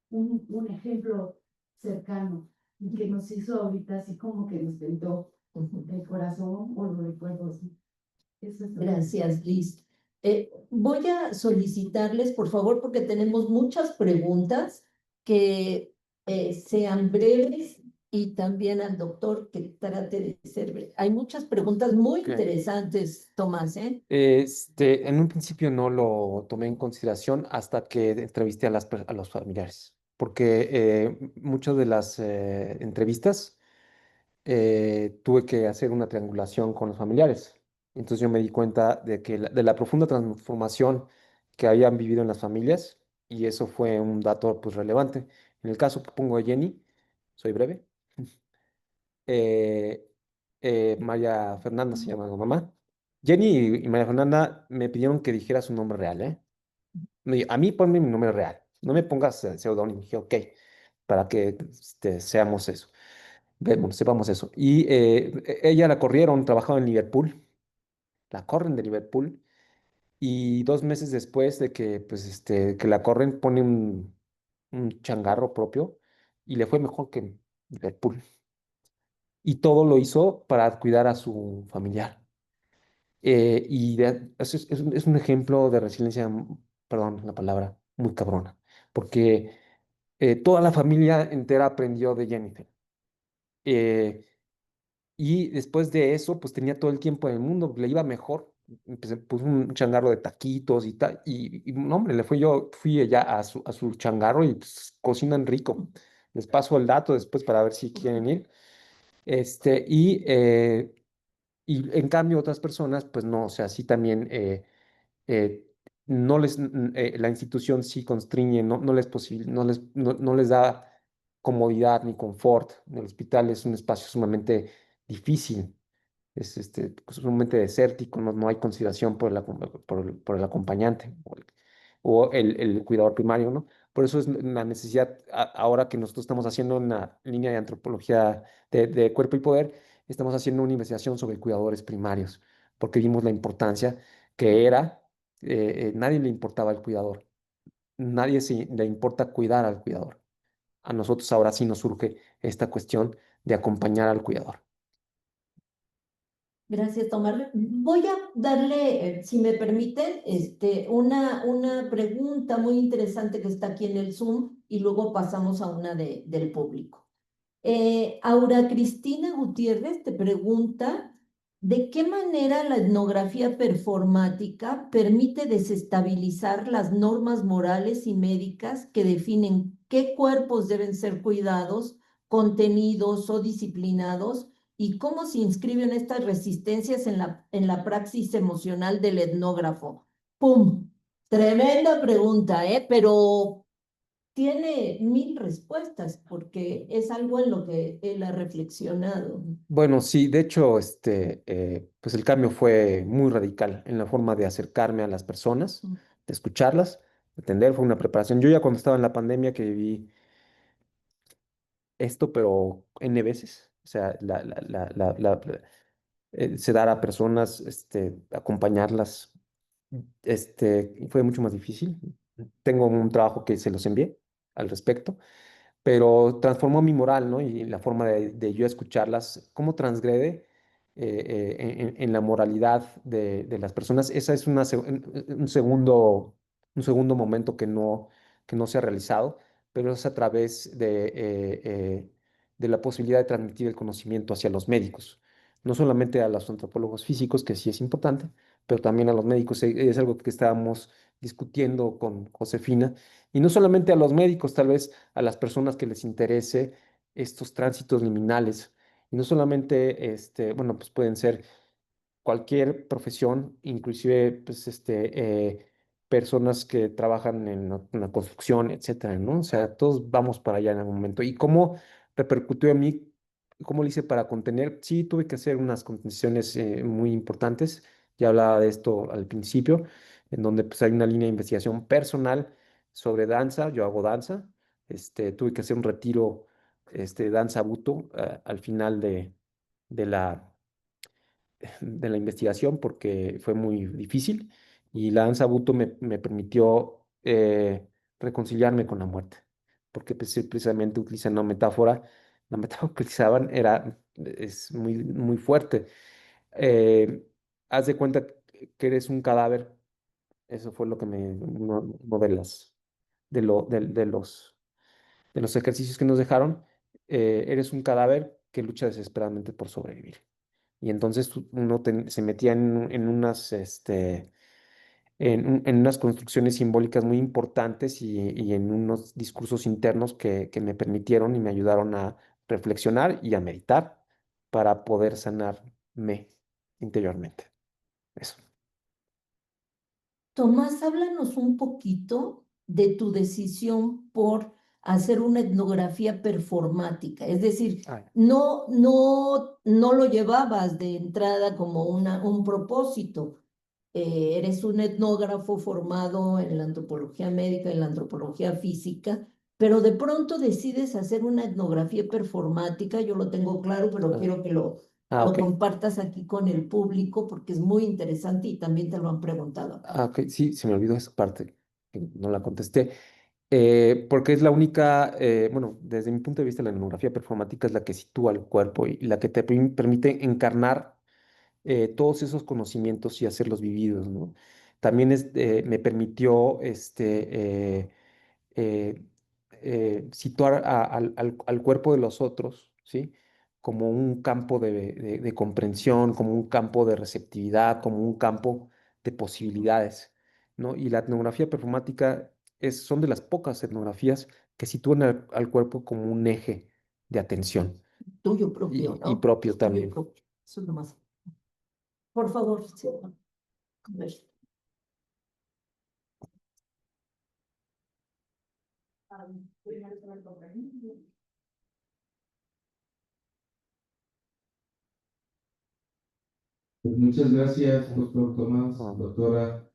un ejemplo cercano y que nos hizo ahorita así como que nos tentó el corazón o los recuerdos. Eso es todo. Gracias, Liz. Voy a solicitarles, por favor, porque tenemos muchas preguntas, que sean breves, y también al doctor que trate de ser breve. Hay muchas preguntas muy Ok. interesantes, Tomás, ¿eh? En un principio no lo tomé en consideración hasta que entrevisté a los familiares, porque muchas de las entrevistas tuve que hacer una triangulación con los familiares. Entonces yo me di cuenta de que de la profunda transformación que habían vivido en las familias, y eso fue un dato pues relevante. En el caso que pongo de Jenny, soy breve. eh, María Fernanda se llama su mamá. Jenny y María Fernanda me pidieron que dijera su nombre real, ¿eh? A mí ponme mi nombre real, no me pongas seudónimo. Dije, ok, para que seamos eso, bueno, sepamos eso. Y ella la corrieron, trabajaba en Liverpool, la corren de Liverpool, y 2 meses después de que, pues, que la corren, pone un changarro propio y le fue mejor que en Liverpool. Y todo lo hizo para cuidar a su familiar. Es un ejemplo de resiliencia, perdón la palabra, muy cabrona, porque toda la familia entera aprendió de Jennifer. Eh, y después de eso, pues tenía todo el tiempo del mundo, le iba mejor. Puso un changarro de taquitos y tal. No, hombre, fui allá a su changarro y pues, cocinan rico. Les paso el dato después para ver si quieren ir. Este, y en cambio, otras personas, pues no, o sea, sí también eh, la institución sí constriñe, no les da comodidad ni confort. El hospital es un espacio sumamente difícil, es sumamente desértico, no hay consideración por el acompañante o el cuidador primario, ¿no? Por eso es la necesidad, ahora que nosotros estamos haciendo una línea de antropología de cuerpo y poder, estamos haciendo una investigación sobre cuidadores primarios, porque vimos la importancia que era, nadie le importaba el cuidador, nadie le importa cuidar al cuidador. A nosotros ahora sí nos surge esta cuestión de acompañar al cuidador. Gracias, Tomás. Voy a darle, si me permiten, una pregunta muy interesante que está aquí en el Zoom y luego pasamos a una del público. Aura Cristina Gutiérrez te pregunta, ¿de qué manera la etnografía performática permite desestabilizar las normas morales y médicas que definen qué cuerpos deben ser cuidados, contenidos o disciplinados? ¿Y cómo se inscriben estas resistencias en la praxis emocional del etnógrafo? ¡Pum! Tremenda pregunta, ¿eh? Pero tiene 1000 respuestas porque es algo en lo que él ha reflexionado. Bueno, sí, de hecho, pues el cambio fue muy radical en la forma de acercarme a las personas, de escucharlas, de atender, fue una preparación. Yo ya cuando estaba en la pandemia que viví esto, pero N veces, o sea, sedar a personas, acompañarlas, fue mucho más difícil. Tengo un trabajo que se los envié al respecto, pero transformó mi moral, ¿no? Y la forma de yo escucharlas, cómo transgrede en la moralidad de las personas. Esa es un segundo momento que no se ha realizado, pero es a través de la posibilidad de transmitir el conocimiento hacia los médicos, no solamente a los antropólogos físicos, que sí es importante, pero también a los médicos. Es algo que estábamos discutiendo con Josefina, y no solamente a los médicos, tal vez a las personas que les interese estos tránsitos liminales. Y no solamente, bueno, pues pueden ser cualquier profesión, inclusive, pues, personas que trabajan en la construcción, etcétera, ¿no? O sea, todos vamos para allá en algún momento. ¿Y cómo repercutió en mí? ¿Cómo lo hice para contener? Sí, tuve que hacer unas condiciones muy importantes. Ya hablaba de esto al principio, en donde pues hay una línea de investigación personal sobre danza. Yo hago danza. Tuve que hacer un retiro, danza buto, al final de la de la investigación porque fue muy difícil, y la danza Buto me permitió reconciliarme con la muerte, porque pues, sí, precisamente utilizan una metáfora. La metáfora que utilizaban es muy, muy fuerte. Eh, Haz de cuenta que eres un cadáver. Eso fue lo que uno de los ejercicios que nos dejaron. Eres un cadáver que lucha desesperadamente por sobrevivir. Y entonces uno se metía en unas construcciones simbólicas muy importantes, y en unos discursos internos que me permitieron y me ayudaron a reflexionar y a meditar para poder sanarme interiormente. Eso. Tomás, háblanos un poquito de tu decisión por hacer una etnografía performática. Es decir, Ah, no lo llevabas de entrada como un propósito. Eres un etnógrafo formado en la antropología médica, en la antropología física, pero de pronto decides hacer una etnografía performática. Yo lo tengo claro, pero ah, quiero que lo ok. compartas aquí con el público porque es muy interesante y también te lo han preguntado acá. Ok, sí, se me olvidó esa parte, que no la contesté. Porque es la única, bueno, desde mi punto de vista, la etnografía performática es la que sitúa el cuerpo y la que te permite encarnar todos esos conocimientos y hacerlos vividos, ¿no? También me permitió eh, situar al cuerpo de los otros, ¿sí? Como un campo de comprensión, como un campo de receptividad, como un campo de posibilidades, ¿no? Y la etnografía performática son de las pocas etnografías que sitúan al cuerpo como un eje de atención Tuyo propio, y ¿no? propio Tuyo también. propio. Eso es lo más. Por favor, sí. A ver. Pues muchas gracias, doctor Ah, Tomás, doctora,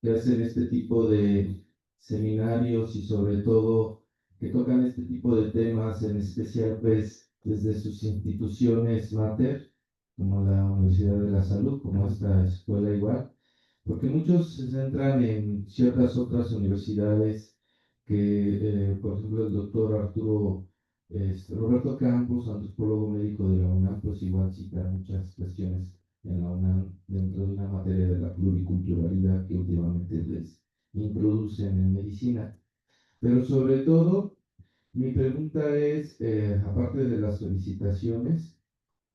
que hacen este tipo de seminarios y sobre todo que tocan este tipo de temas, en especial pues desde sus instituciones mater, como la Universidad de la Salud, como esta escuela igual, porque muchos se centran en ciertas otras universidades que, por ejemplo, el doctor Arturo Roberto Campos, antropólogo médico de la UNAM, pues igual cita muchas cuestiones en la UNAM dentro de una materia de la pluriculturalidad que últimamente les introducen en medicina. Pero sobre todo, mi pregunta es, aparte de las felicitaciones,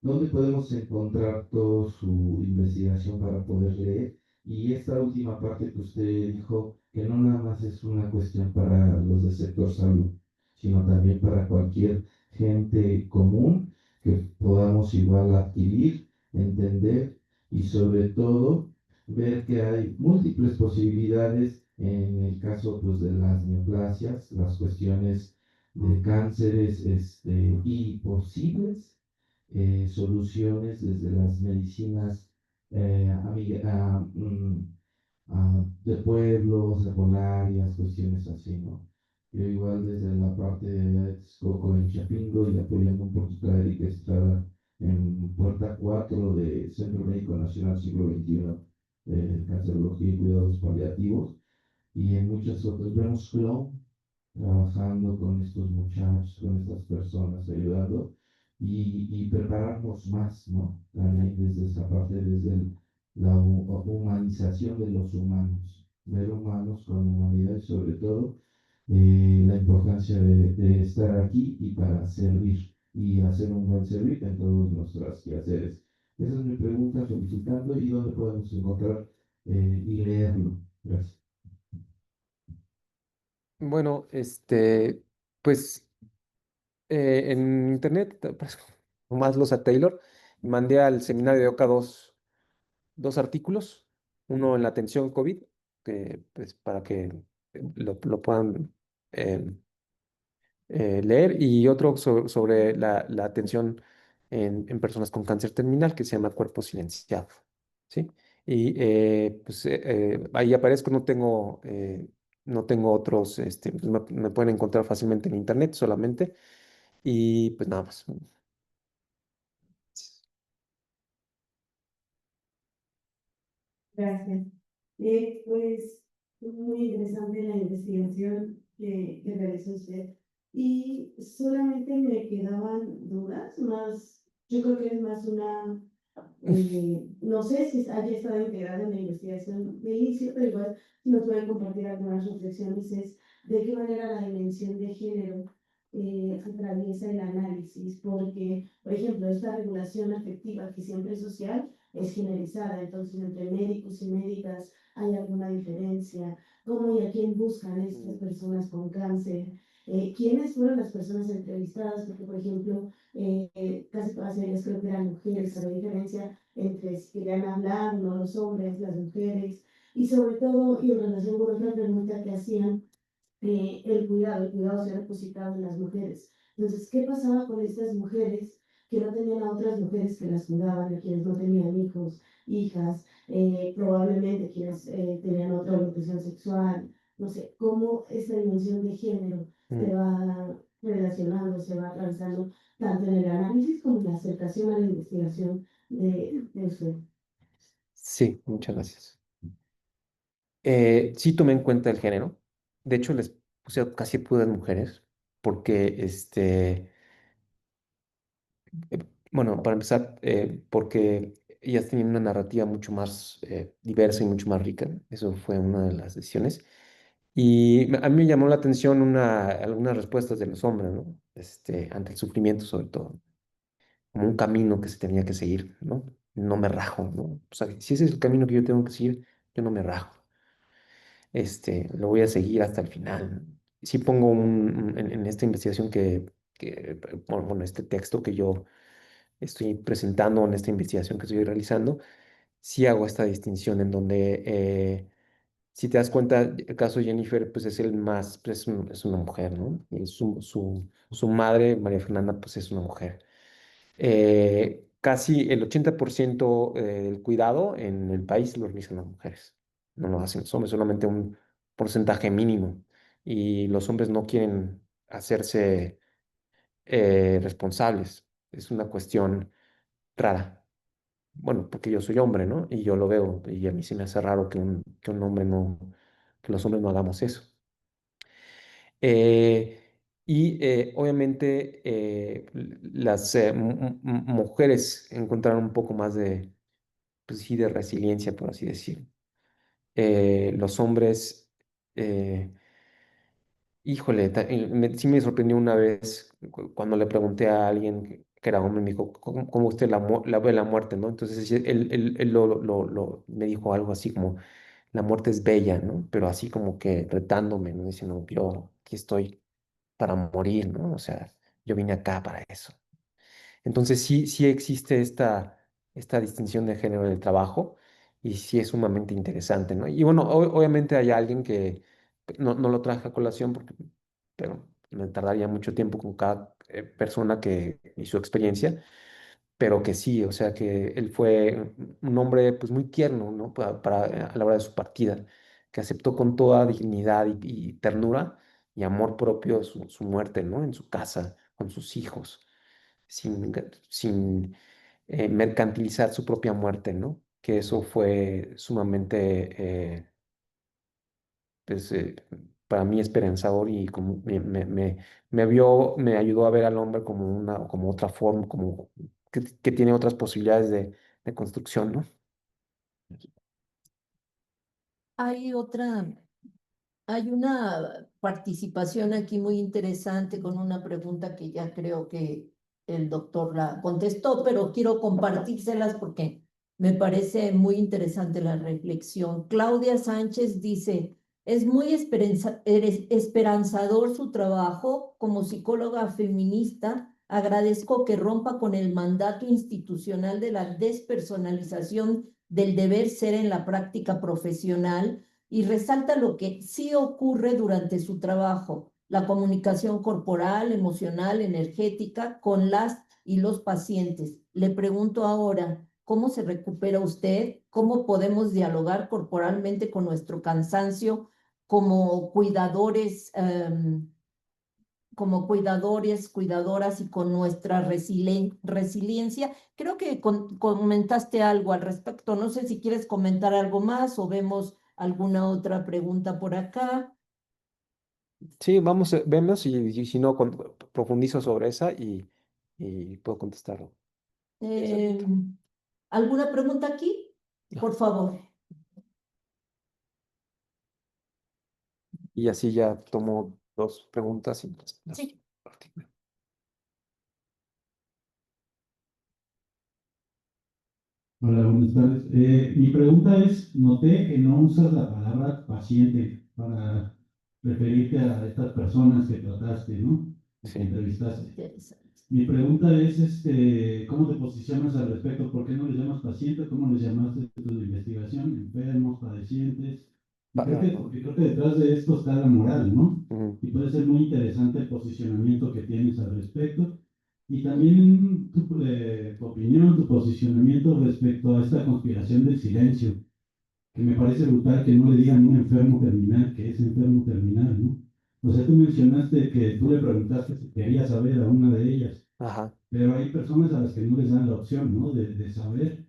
¿dónde podemos encontrar toda su investigación para poder leer? Y esta última parte que usted dijo, que no nada más es una cuestión para los del sector salud, sino también para cualquier gente común que podamos igual adquirir, entender y sobre todo ver que hay múltiples posibilidades en el caso pues, de las neoplasias, las cuestiones de cánceres y posibles soluciones desde las medicinas de pueblos, herbolarias, cuestiones así, ¿no? Yo igual desde la parte de Texcoco en Chapingo y apoyando un poquito a Erika Estrada en Puerta 4 de Centro Médico Nacional Siglo XXI, Cancerología y Cuidados Paliativos, y en muchas otras vemos Clon trabajando con estos muchachos, con estas personas, ayudando y prepararnos más, ¿no? También desde esa parte, desde la humanización de los humanos, ver humanos con humanidad y sobre todo la importancia de estar aquí y para servir y hacer un buen servicio en todos nuestros quehaceres. Esa es mi pregunta, felicitando y dónde podemos encontrar y leerlo. Gracias. Bueno, pues en internet, pues, nomás los a Taylor, mandé al seminario de OCA dos artículos, uno en la atención COVID, que, pues, para que lo puedan em, leer, y otro sobre la atención en personas con cáncer terminal, que se llama Cuerpo Silenciado, ¿sí? Y pues ahí aparezco, no tengo otros, pues, me pueden encontrar fácilmente en internet solamente, y pues nada más. Gracias. Pues muy interesante la investigación que realizó usted. Y solamente me quedaban dudas, más, yo creo que es más una, no sé si haya estado integrada en la investigación de inicio, pero igual si nos puede compartir algunas reflexiones, es de qué manera la dimensión de género atraviesa el análisis, porque, por ejemplo, esta regulación afectiva que siempre es social, es generalizada, entonces entre médicos y médicas hay alguna diferencia, cómo y a quién buscan estas personas con cáncer, quiénes fueron las personas entrevistadas, porque por ejemplo, casi todas ellas creo que eran mujeres, había diferencia entre si querían hablar, no los hombres, las mujeres, y sobre todo, y en relación con otra pregunta que hacían, el cuidado se ha depositado en las mujeres. Entonces, ¿qué pasaba con estas mujeres que no tenían a otras mujeres que las cuidaban, a quienes no tenían hijos, hijas, probablemente quienes tenían otra orientación sexual? No sé, cómo esta dimensión de género se Mm, va relacionando, se va atravesando tanto en el análisis como en la acercación a la investigación de usted. Sí, muchas gracias. Sí tomé en cuenta el género. De hecho, les puse casi puras mujeres, porque bueno, para empezar, porque ellas tenían una narrativa mucho más diversa y mucho más rica. Eso fue una de las decisiones. Y a mí me llamó la atención algunas respuestas de los hombres, ¿no? Ante el sufrimiento, sobre todo, como un camino que se tenía que seguir, ¿no? No me rajo, ¿no? O sea, si ese es el camino que yo tengo que seguir, yo no me rajo. Lo voy a seguir hasta el final. Sí pongo en esta investigación bueno, este texto que yo estoy presentando, en esta investigación que estoy realizando, sí hago esta distinción en donde, si te das cuenta, el caso de Jennifer, pues es el más, pues es una mujer, ¿no? Y su madre, María Fernanda, pues es una mujer. Casi el 80% del cuidado en el país lo realizan las mujeres. No lo hacen los hombres, solamente un porcentaje mínimo. Y los hombres no quieren hacerse responsables. Es una cuestión rara. Bueno, porque yo soy hombre, ¿no? Y yo lo veo, y a mí se me hace raro que un hombre no, que los hombres no hagamos eso. Obviamente las mujeres encontraron un poco más de, pues sí, de resiliencia, por así decirlo. Los hombres, eh, híjole, sí me sorprendió una vez cuando le pregunté a alguien que era hombre, me dijo, ¿cómo usted la ve la muerte, ¿no? Entonces él me dijo algo así como, la muerte es bella, ¿no? Pero así como que retándome, ¿no? Diciendo, yo aquí estoy para morir, ¿no? O sea, yo vine acá para eso. Entonces sí existe esta distinción de género en el trabajo y sí es sumamente interesante, ¿no? Y bueno, obviamente hay alguien que no lo traje a colación pero me tardaría mucho tiempo con cada persona y su experiencia, pero que sí, o sea, que él fue un hombre pues muy tierno, ¿no? A la hora de su partida, que aceptó con toda dignidad y ternura y amor propio su muerte, ¿no? En su casa, con sus hijos, sin mercantilizar su propia muerte, ¿no? Que eso fue sumamente, pues, para mí esperanzador y como me ayudó a ver al hombre como otra forma, como que tiene otras posibilidades de construcción, ¿no? Hay otra, hay una participación aquí muy interesante con una pregunta que ya creo que el doctor la contestó, pero quiero compartírselas porque me parece muy interesante la reflexión. Claudia Sánchez dice, es muy esperanzador su trabajo como psicóloga feminista. Agradezco que rompa con el mandato institucional de la despersonalización del deber ser en la práctica profesional y resalta lo que sí ocurre durante su trabajo, la comunicación corporal, emocional, energética con las y los pacientes. Le pregunto ahora, ¿cómo se recupera usted? ¿Cómo podemos dialogar corporalmente con nuestro cansancio como cuidadores? Como cuidadores, cuidadoras y con nuestra resiliencia. Creo que comentaste algo al respecto. No sé si quieres comentar algo más o vemos alguna otra pregunta por acá. Sí, vemos y si no, profundizo sobre esa y puedo contestarlo. Eh, ¿Alguna pregunta aquí? Por favor. Y así ya tomo dos preguntas y las Sí. articulo. Hola, buenas tardes. Mi pregunta es, noté que no usas la palabra paciente para referirte a estas personas que trataste, ¿no? O que Sí. entrevistaste. Interesante. Mi pregunta es, ¿cómo te posicionas al respecto? ¿Por qué no les llamas paciente? ¿Cómo les llamaste tu investigación? ¿Enfermos, padecientes? Y porque creo que detrás de esto está la moral, ¿no? Ujú. Y puede ser muy interesante el posicionamiento que tienes al respecto. Y también tu opinión, tu posicionamiento respecto a esta conspiración del silencio, que me parece brutal que no le digan a un enfermo terminal que es enfermo terminal, ¿no? O sea, tú mencionaste que tú le preguntaste si quería saber a una de ellas, Ajá. pero hay personas a las que no les dan la opción, ¿no? De saber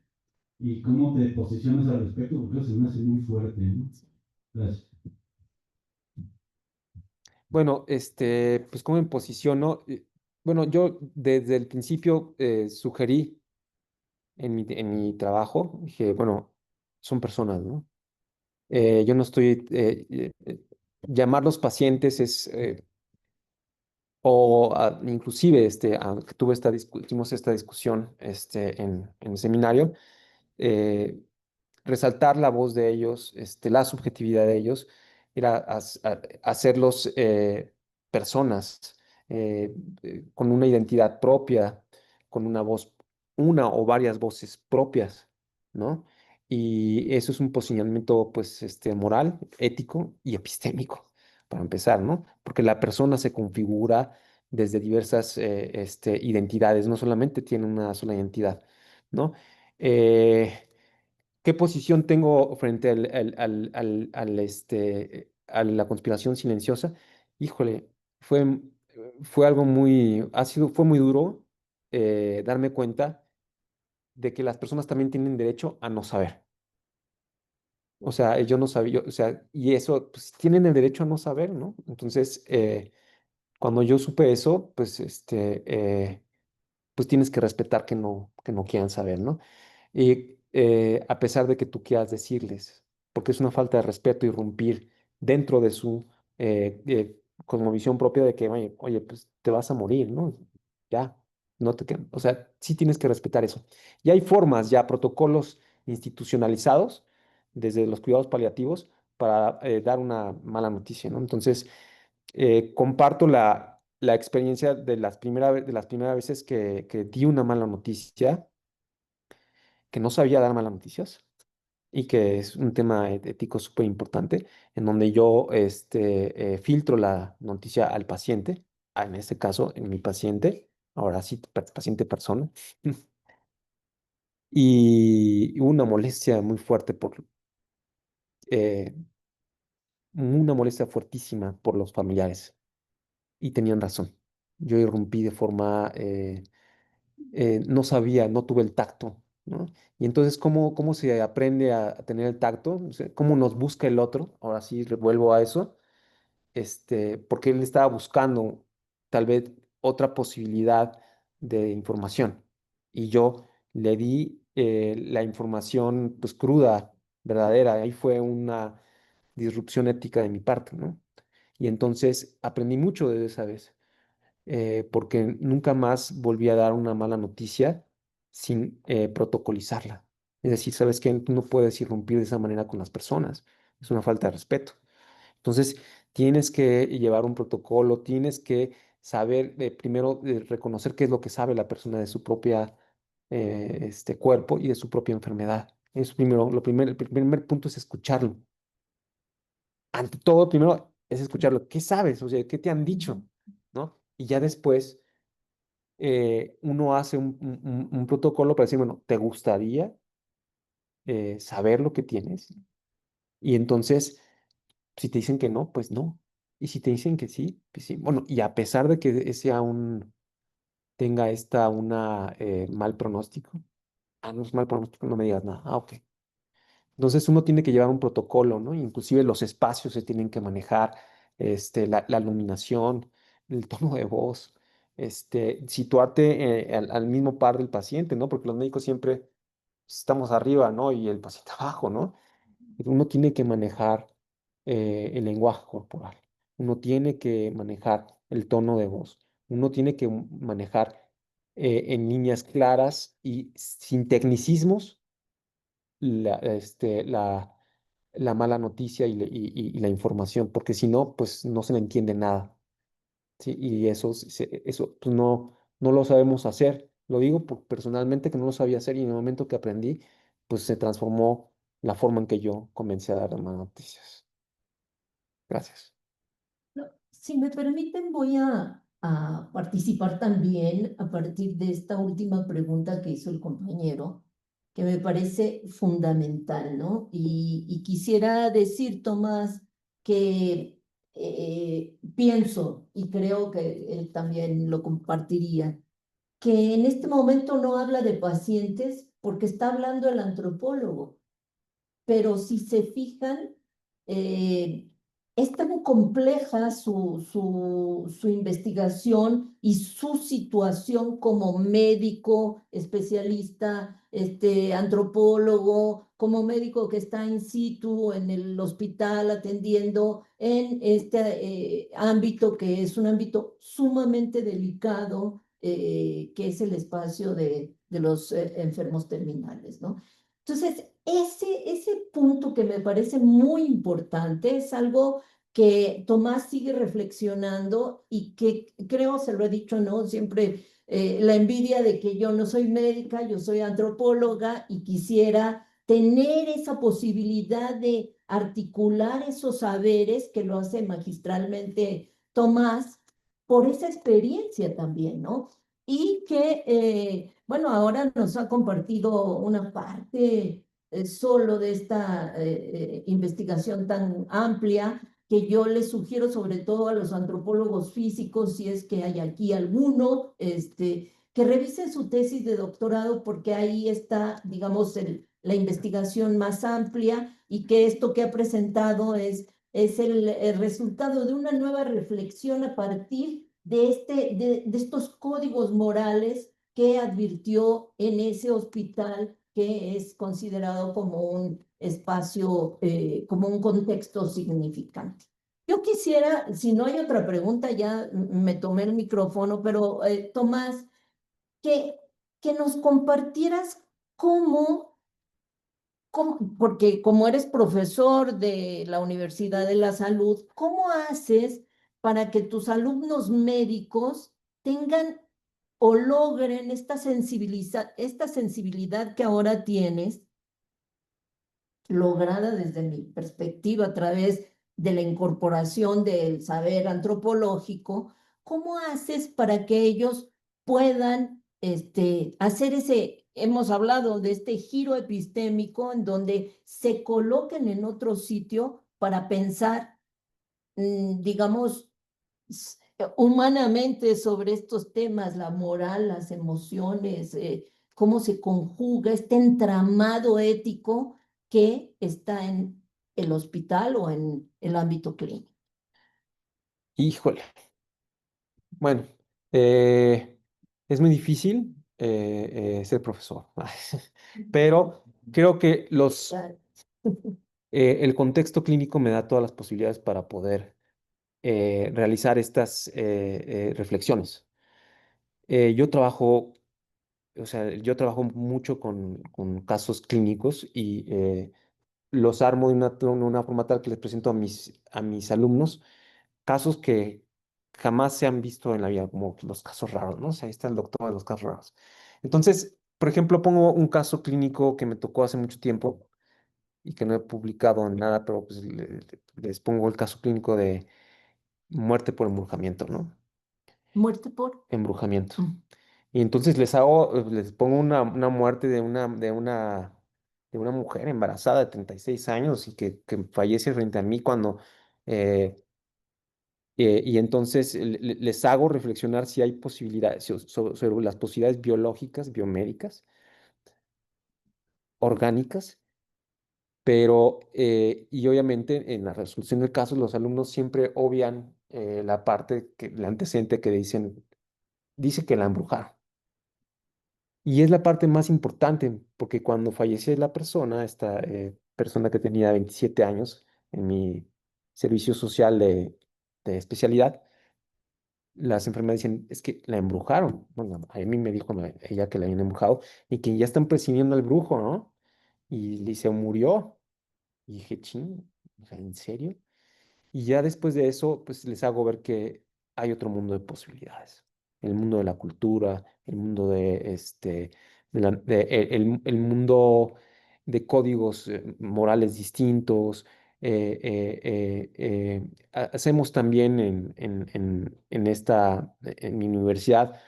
y cómo te posicionas al respecto, porque eso se me hace muy fuerte, ¿no? Gracias. Bueno, pues cómo me posiciono. Bueno, yo desde el principio sugerí en mi trabajo, dije, bueno, son personas, ¿no? Yo no estoy, llamarlos pacientes es, inclusive, que tuvimos esta discusión, en el seminario, eh, resaltar la voz de ellos, la subjetividad de ellos, era hacerlos personas con una identidad propia, con una voz, una o varias voces propias, ¿no? Y eso es un posicionamiento, pues, moral, ético y epistémico, para empezar, ¿no? Porque la persona se configura desde diversas identidades, no solamente tiene una sola identidad, ¿no? Eh, ¿Qué posición tengo frente a la conspiración silenciosa? Híjole, fue, fue algo fue muy duro darme cuenta de que las personas también tienen derecho a no saber. O sea, yo no sabía, o sea, y eso, pues tienen el derecho a no saber, ¿no? Entonces, cuando yo supe eso, pues, pues tienes que respetar que no quieran saber, ¿no? Y a pesar de que tú quieras decirles, porque es una falta de respeto irrumpir dentro de su cosmovisión propia de que, oye, pues te vas a morir, ¿no? Ya, no te quedan. O sea, sí tienes que respetar eso. Y hay formas, ya, protocolos institucionalizados desde los cuidados paliativos para dar una mala noticia, ¿no? Entonces, comparto la experiencia de las primeras veces que di una mala noticia, que no sabía dar malas noticias y que es un tema ético súper importante, en donde yo filtro la noticia al paciente, en este caso, en mi paciente, ahora sí, paciente persona, y hubo una molestia muy fuerte eh, una molestia fuertísima por los familiares, y tenían razón. Yo irrumpí de forma no sabía, no tuve el tacto, ¿no? Y entonces, ¿cómo se aprende a tener el tacto? O sea, ¿cómo nos busca el otro? Ahora sí, vuelvo a eso, porque él estaba buscando tal vez otra posibilidad de información. Y yo le di la información, pues, cruda, verdadera. Ahí fue una disrupción ética de mi parte, ¿no? Y entonces aprendí mucho desde esa vez porque nunca más volví a dar una mala noticia sin protocolizarla. Es decir, ¿sabes qué? Tú no puedes irrumpir de esa manera con las personas. Es una falta de respeto. Entonces, tienes que llevar un protocolo, tienes que saber, primero, reconocer qué es lo que sabe la persona de su propia cuerpo y de su propia enfermedad. Eso primero, el primer punto es escucharlo. Ante todo, primero es escucharlo. ¿Qué sabes? O sea, ¿qué te han dicho? ¿No? Y ya después uno hace un protocolo para decir, bueno, ¿te gustaría saber lo que tienes? Y entonces, si te dicen que no, pues no. Y si te dicen que sí, pues sí. Bueno, y a pesar de que tenga una mal pronóstico, no es mal pronóstico, no me digas nada. Ah, ok. Entonces uno tiene que llevar un protocolo, ¿no? Inclusive los espacios se tienen que manejar, la iluminación, el tono de voz, situarte al mismo par del paciente, ¿no? Porque los médicos siempre estamos arriba, ¿no? Y el paciente abajo, ¿no? Uno tiene que manejar el lenguaje corporal, uno tiene que manejar el tono de voz, uno tiene que manejar en líneas claras y sin tecnicismos la, la mala noticia y la información, porque si no, pues no se le entiende nada, ¿sí? Y eso pues no lo sabemos hacer. Lo digo personalmente que no lo sabía hacer y en el momento que aprendí, pues se transformó la forma en que yo comencé a dar las malas noticias. Gracias. No, si me permiten, voy a participar también a partir de esta última pregunta que hizo el compañero, que me parece fundamental, ¿no? Y quisiera decir, Tomás, que pienso, y creo que él también lo compartiría, que en este momento no habla de pacientes porque está hablando el antropólogo, pero si se fijan, eh, es tan compleja su investigación y su situación como médico, especialista, antropólogo, como médico que está in situ en el hospital atendiendo en este ámbito que es un ámbito sumamente delicado, que es el espacio de los enfermos terminales, ¿no? Entonces, ese punto que me parece muy importante es algo que Tomás sigue reflexionando y que creo, se lo he dicho, ¿no? Siempre la envidia de que yo no soy médica, yo soy antropóloga y quisiera tener esa posibilidad de articular esos saberes que lo hace magistralmente Tomás por esa experiencia también, ¿no? Y que, bueno, ahora nos ha compartido una parte solo de esta investigación tan amplia que yo les sugiero sobre todo a los antropólogos físicos, si es que hay aquí alguno, que revisen su tesis de doctorado porque ahí está, digamos, la investigación más amplia y que esto que ha presentado es el resultado de una nueva reflexión a partir de estos códigos morales que advirtió en ese hospital que es considerado como un espacio, como un contexto significante. Yo quisiera, si no hay otra pregunta, ya me tomé el micrófono, pero Tomás, que, que nos compartieras porque como eres profesor de la Universidad de la Salud, ¿cómo haces para que tus alumnos médicos tengan o logren esta sensibilidad que ahora tienes, lograda desde mi perspectiva a través de la incorporación del saber antropológico? ¿Cómo haces para que ellos puedan hacer hemos hablado de este giro epistémico en donde se coloquen en otro sitio para pensar, digamos, humanamente sobre estos temas, la moral, las emociones, cómo se conjuga este entramado ético que está en el hospital o en el ámbito clínico? Híjole. Bueno, eh, es muy difícil ser profesor, pero creo que el contexto clínico me da todas las posibilidades para poder realizar estas reflexiones. Yo trabajo, o sea, yo trabajo mucho con casos clínicos y los armo de una forma tal que les presento a mis alumnos casos que jamás se han visto en la vida, como los casos raros, ¿no? O sea, ahí está el doctor de los casos raros. Entonces, por ejemplo, pongo un caso clínico que me tocó hace mucho tiempo y que no he publicado en nada, pero pues les pongo el caso clínico de muerte por embrujamiento, ¿no? Muerte por... Embrujamiento. Y entonces les pongo una muerte de una mujer embarazada de 36 años y que fallece frente a mí cuando eh, y entonces les hago reflexionar si hay posibilidades, sobre las posibilidades biológicas, biomédicas, orgánicas, pero, y obviamente en la resolución del caso, los alumnos siempre obvian la parte, la antecedente que dice que la embrujaron. Y es la parte más importante, porque cuando fallece la persona, esta persona que tenía 27 años en mi servicio social de especialidad, las enfermeras dicen, es que la embrujaron. Bueno, a mí me dijo ella que la habían embrujado y que ya están persiguiendo al brujo, ¿no? Y le se murió. Y dije, ching, o sea, ¿en serio? Y ya después de eso, pues les hago ver que hay otro mundo de posibilidades. El mundo de la cultura, el mundo el mundo de códigos morales distintos. Hacemos también en mi universidad,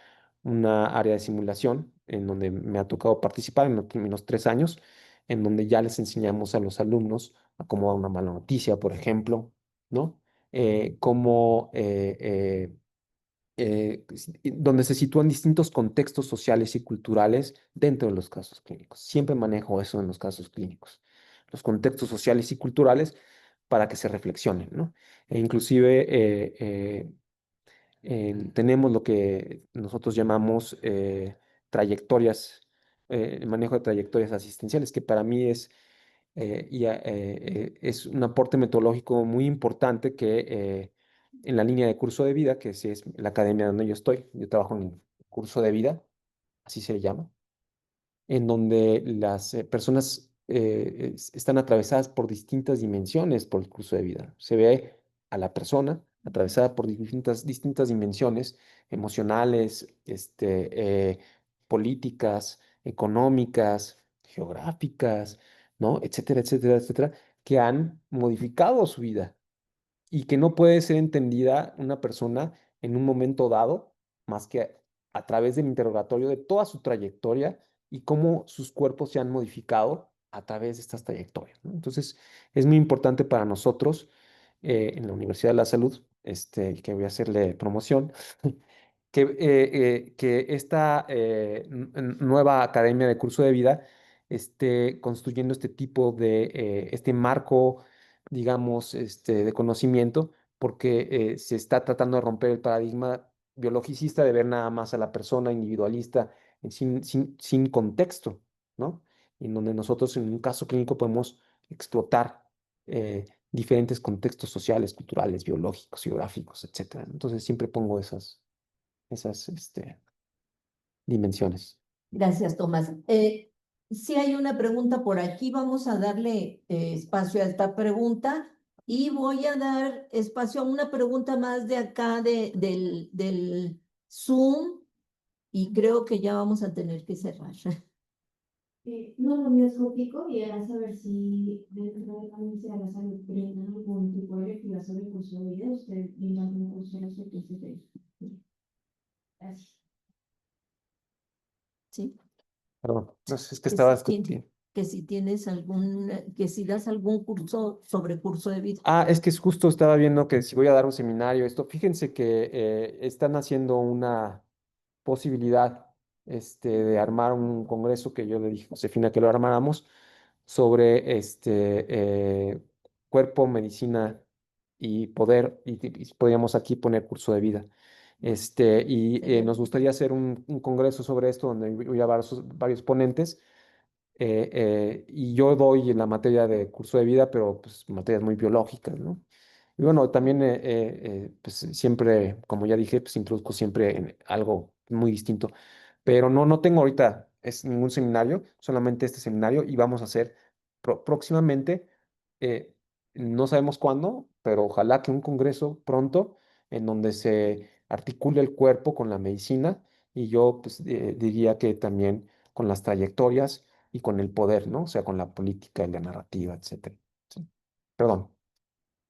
una área de simulación en donde me ha tocado participar en los 3 años, en donde ya les enseñamos a los alumnos a cómo dar una mala noticia, por ejemplo, ¿no? Cómo, donde se sitúan distintos contextos sociales y culturales dentro de los casos clínicos. Siempre manejo eso en los casos clínicos. Los contextos sociales y culturales para que se reflexionen, ¿no? E inclusive tenemos lo que nosotros llamamos trayectorias, el manejo de trayectorias asistenciales, que para mí es un aporte metodológico muy importante que en la línea de curso de vida, que sí es la academia donde yo trabajo en el curso de vida, así se llama, en donde las personas están atravesadas por distintas dimensiones por el curso de vida. Se ve a la persona atravesada por distintas dimensiones emocionales, políticas, económicas, geográficas, ¿no? Etcétera, etcétera, etcétera, que han modificado su vida y que no puede ser entendida una persona en un momento dado más que a través del interrogatorio de toda su trayectoria y cómo sus cuerpos se han modificado a través de estas trayectorias, ¿no? Entonces, es muy importante para nosotros en la Universidad de la Salud, que voy a hacerle promoción, que esta nueva academia de curso de vida esté construyendo este tipo este marco, digamos, de conocimiento, porque se está tratando de romper el paradigma biologicista de ver nada más a la persona individualista sin contexto, ¿no? En donde nosotros en un caso clínico podemos explotar diferentes contextos sociales, culturales, biológicos, geográficos, etcétera. Entonces siempre pongo esas dimensiones. Gracias, Tomás. Sí hay una pregunta por aquí, vamos a darle espacio a esta pregunta y voy a dar espacio a una pregunta más de acá del Zoom y creo que ya vamos a tener que cerrar. No, lo mío es cortico y era saber si dentro de la Universidad de la Salud brindan algún tipo de lectura sobre el curso de vida. ¿Usted brinda algún curso respecto a este tema? Gracias. Sí, Perdón, no sé, es que que estaba si tien- discutiendo. que si tienes que si das algún curso sobre curso de vida. Ah, es que justo estaba viendo que si voy a dar un seminario, fíjense que están haciendo una posibilidad de armar un congreso que yo le dije a Josefina que lo armáramos sobre cuerpo, medicina y poder, y podríamos aquí poner curso de vida. Nos gustaría hacer un congreso sobre esto donde voy a varios ponentes y yo doy la materia de curso de vida, pero pues materias muy biológicas, ¿no? Y bueno, también pues siempre, como ya dije, pues introduzco siempre en algo muy distinto, pero no tengo ahorita ningún seminario, solamente este seminario y vamos a hacer próximamente, eh, no sabemos cuándo, pero ojalá que un congreso pronto en donde se articule el cuerpo con la medicina y yo pues diría que también con las trayectorias y con el poder, ¿no? O sea, con la política y la narrativa, etcétera. Sí. Perdón.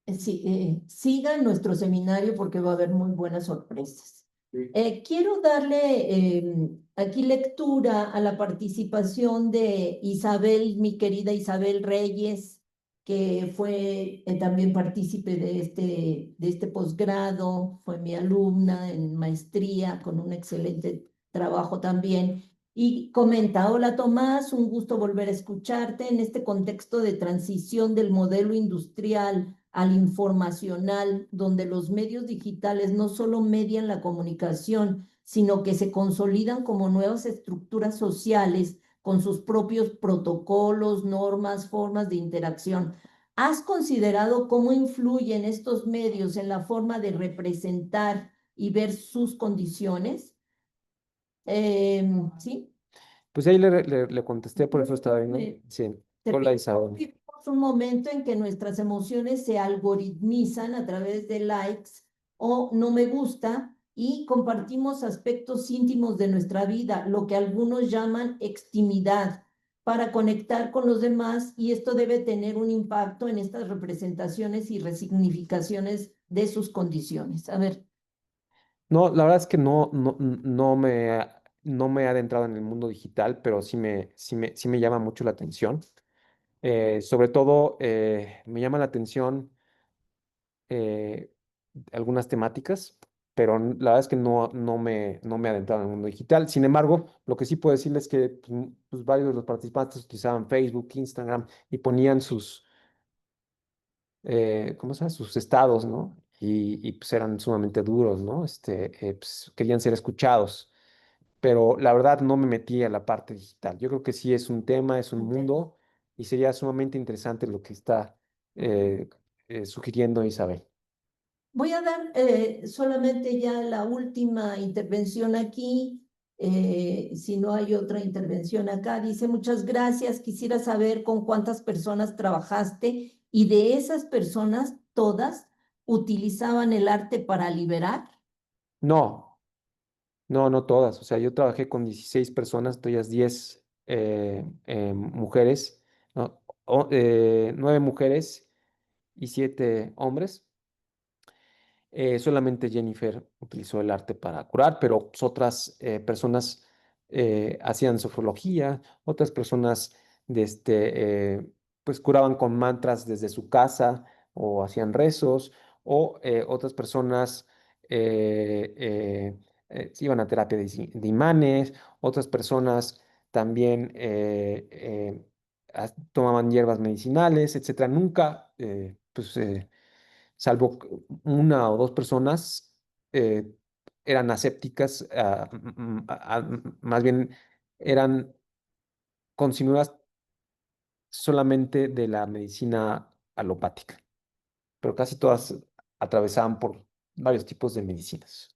Sí, sigan nuestro seminario porque va a haber muy buenas sorpresas. Sí. Quiero darle aquí lectura a la participación de Isabel, mi querida Isabel Reyes, que fue también partícipe de este posgrado, fue mi alumna en maestría con un excelente trabajo también. Y comenta, hola Tomás, un gusto volver a escucharte en este contexto de transición del modelo industrial al informacional, donde los medios digitales no solo median la comunicación, sino que se consolidan como nuevas estructuras sociales con sus propios protocolos, normas, formas de interacción. ¿Has considerado cómo influyen estos medios en la forma de representar y ver sus condiciones? ¿Sí? Pues ahí le contesté, por eso estaba viendo. Me- Sí. Te Hola, pido Isabel. que vivimos un momento en que nuestras emociones se algoritmizan a través de likes o no me gusta y compartimos aspectos íntimos de nuestra vida, lo que algunos llaman extimidad, para conectar con los demás y esto debe tener un impacto en estas representaciones y resignificaciones de sus condiciones. A ver, No, la verdad es que no me he adentrado en el mundo digital, pero sí me llama mucho la atención. Sobre todo, me llama la atención eh, algunas temáticas, pero la verdad es que no me he adentrado en el mundo digital. Sin embargo, lo que sí puedo decirles es que pues, varios de los participantes utilizaban Facebook, Instagram y ponían ¿cómo se llama? Sus estados, ¿no? Y pues eran sumamente duros, ¿no? Pues, querían ser escuchados, pero la verdad no me metí a la parte digital. Yo creo que sí es un tema, es un Ok. mundo y sería sumamente interesante lo que está eh, sugiriendo Isabel. Voy a dar solamente ya la última intervención aquí. Si no hay otra intervención acá, dice muchas gracias. Quisiera saber con cuántas personas trabajaste y de esas personas, todas utilizaban el arte para liberar. No, no, no todas. O sea, yo trabajé con 16 personas, todas 10 mujeres, ¿no? 9 mujeres y 7 hombres. Solamente Jennifer utilizó el arte para curar, pero pues, otras personas hacían sofrología, otras personas pues curaban con mantras desde su casa o hacían rezos, o otras personas iban a terapia de imanes, otras personas también tomaban hierbas medicinales, etcétera. Nunca, salvo una o dos personas eh, eran asépticas, más bien eran consumidas solamente de la medicina alopática, pero casi todas atravesaban por varios tipos de medicinas.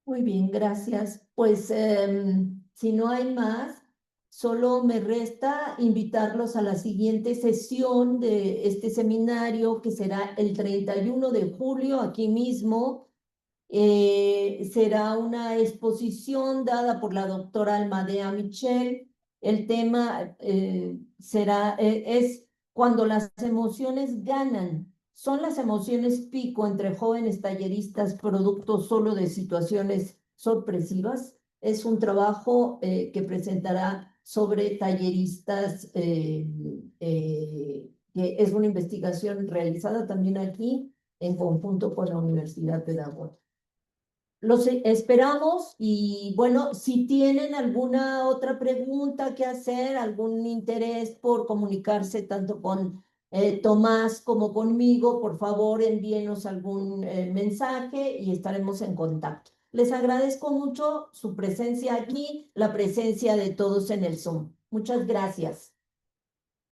Muy bien, gracias. Pues si no hay más, solo me resta invitarlos a la siguiente sesión de este seminario que será el 31 de julio aquí mismo. Será una exposición dada por la doctora Almadea Michel. El tema es cuando las emociones ganan. Son las emociones pico entre jóvenes talleristas, producto solo de situaciones sorpresivas. Es un trabajo que presentará sobre talleristas, que es una investigación realizada también aquí en conjunto con la Universidad Pedagógica. Los esperamos y bueno, si tienen alguna otra pregunta que hacer, algún interés por comunicarse tanto con Tomás como conmigo, por favor envíenos algún mensaje y estaremos en contacto. Les agradezco mucho su presencia aquí, la presencia de todos en el Zoom. Muchas gracias.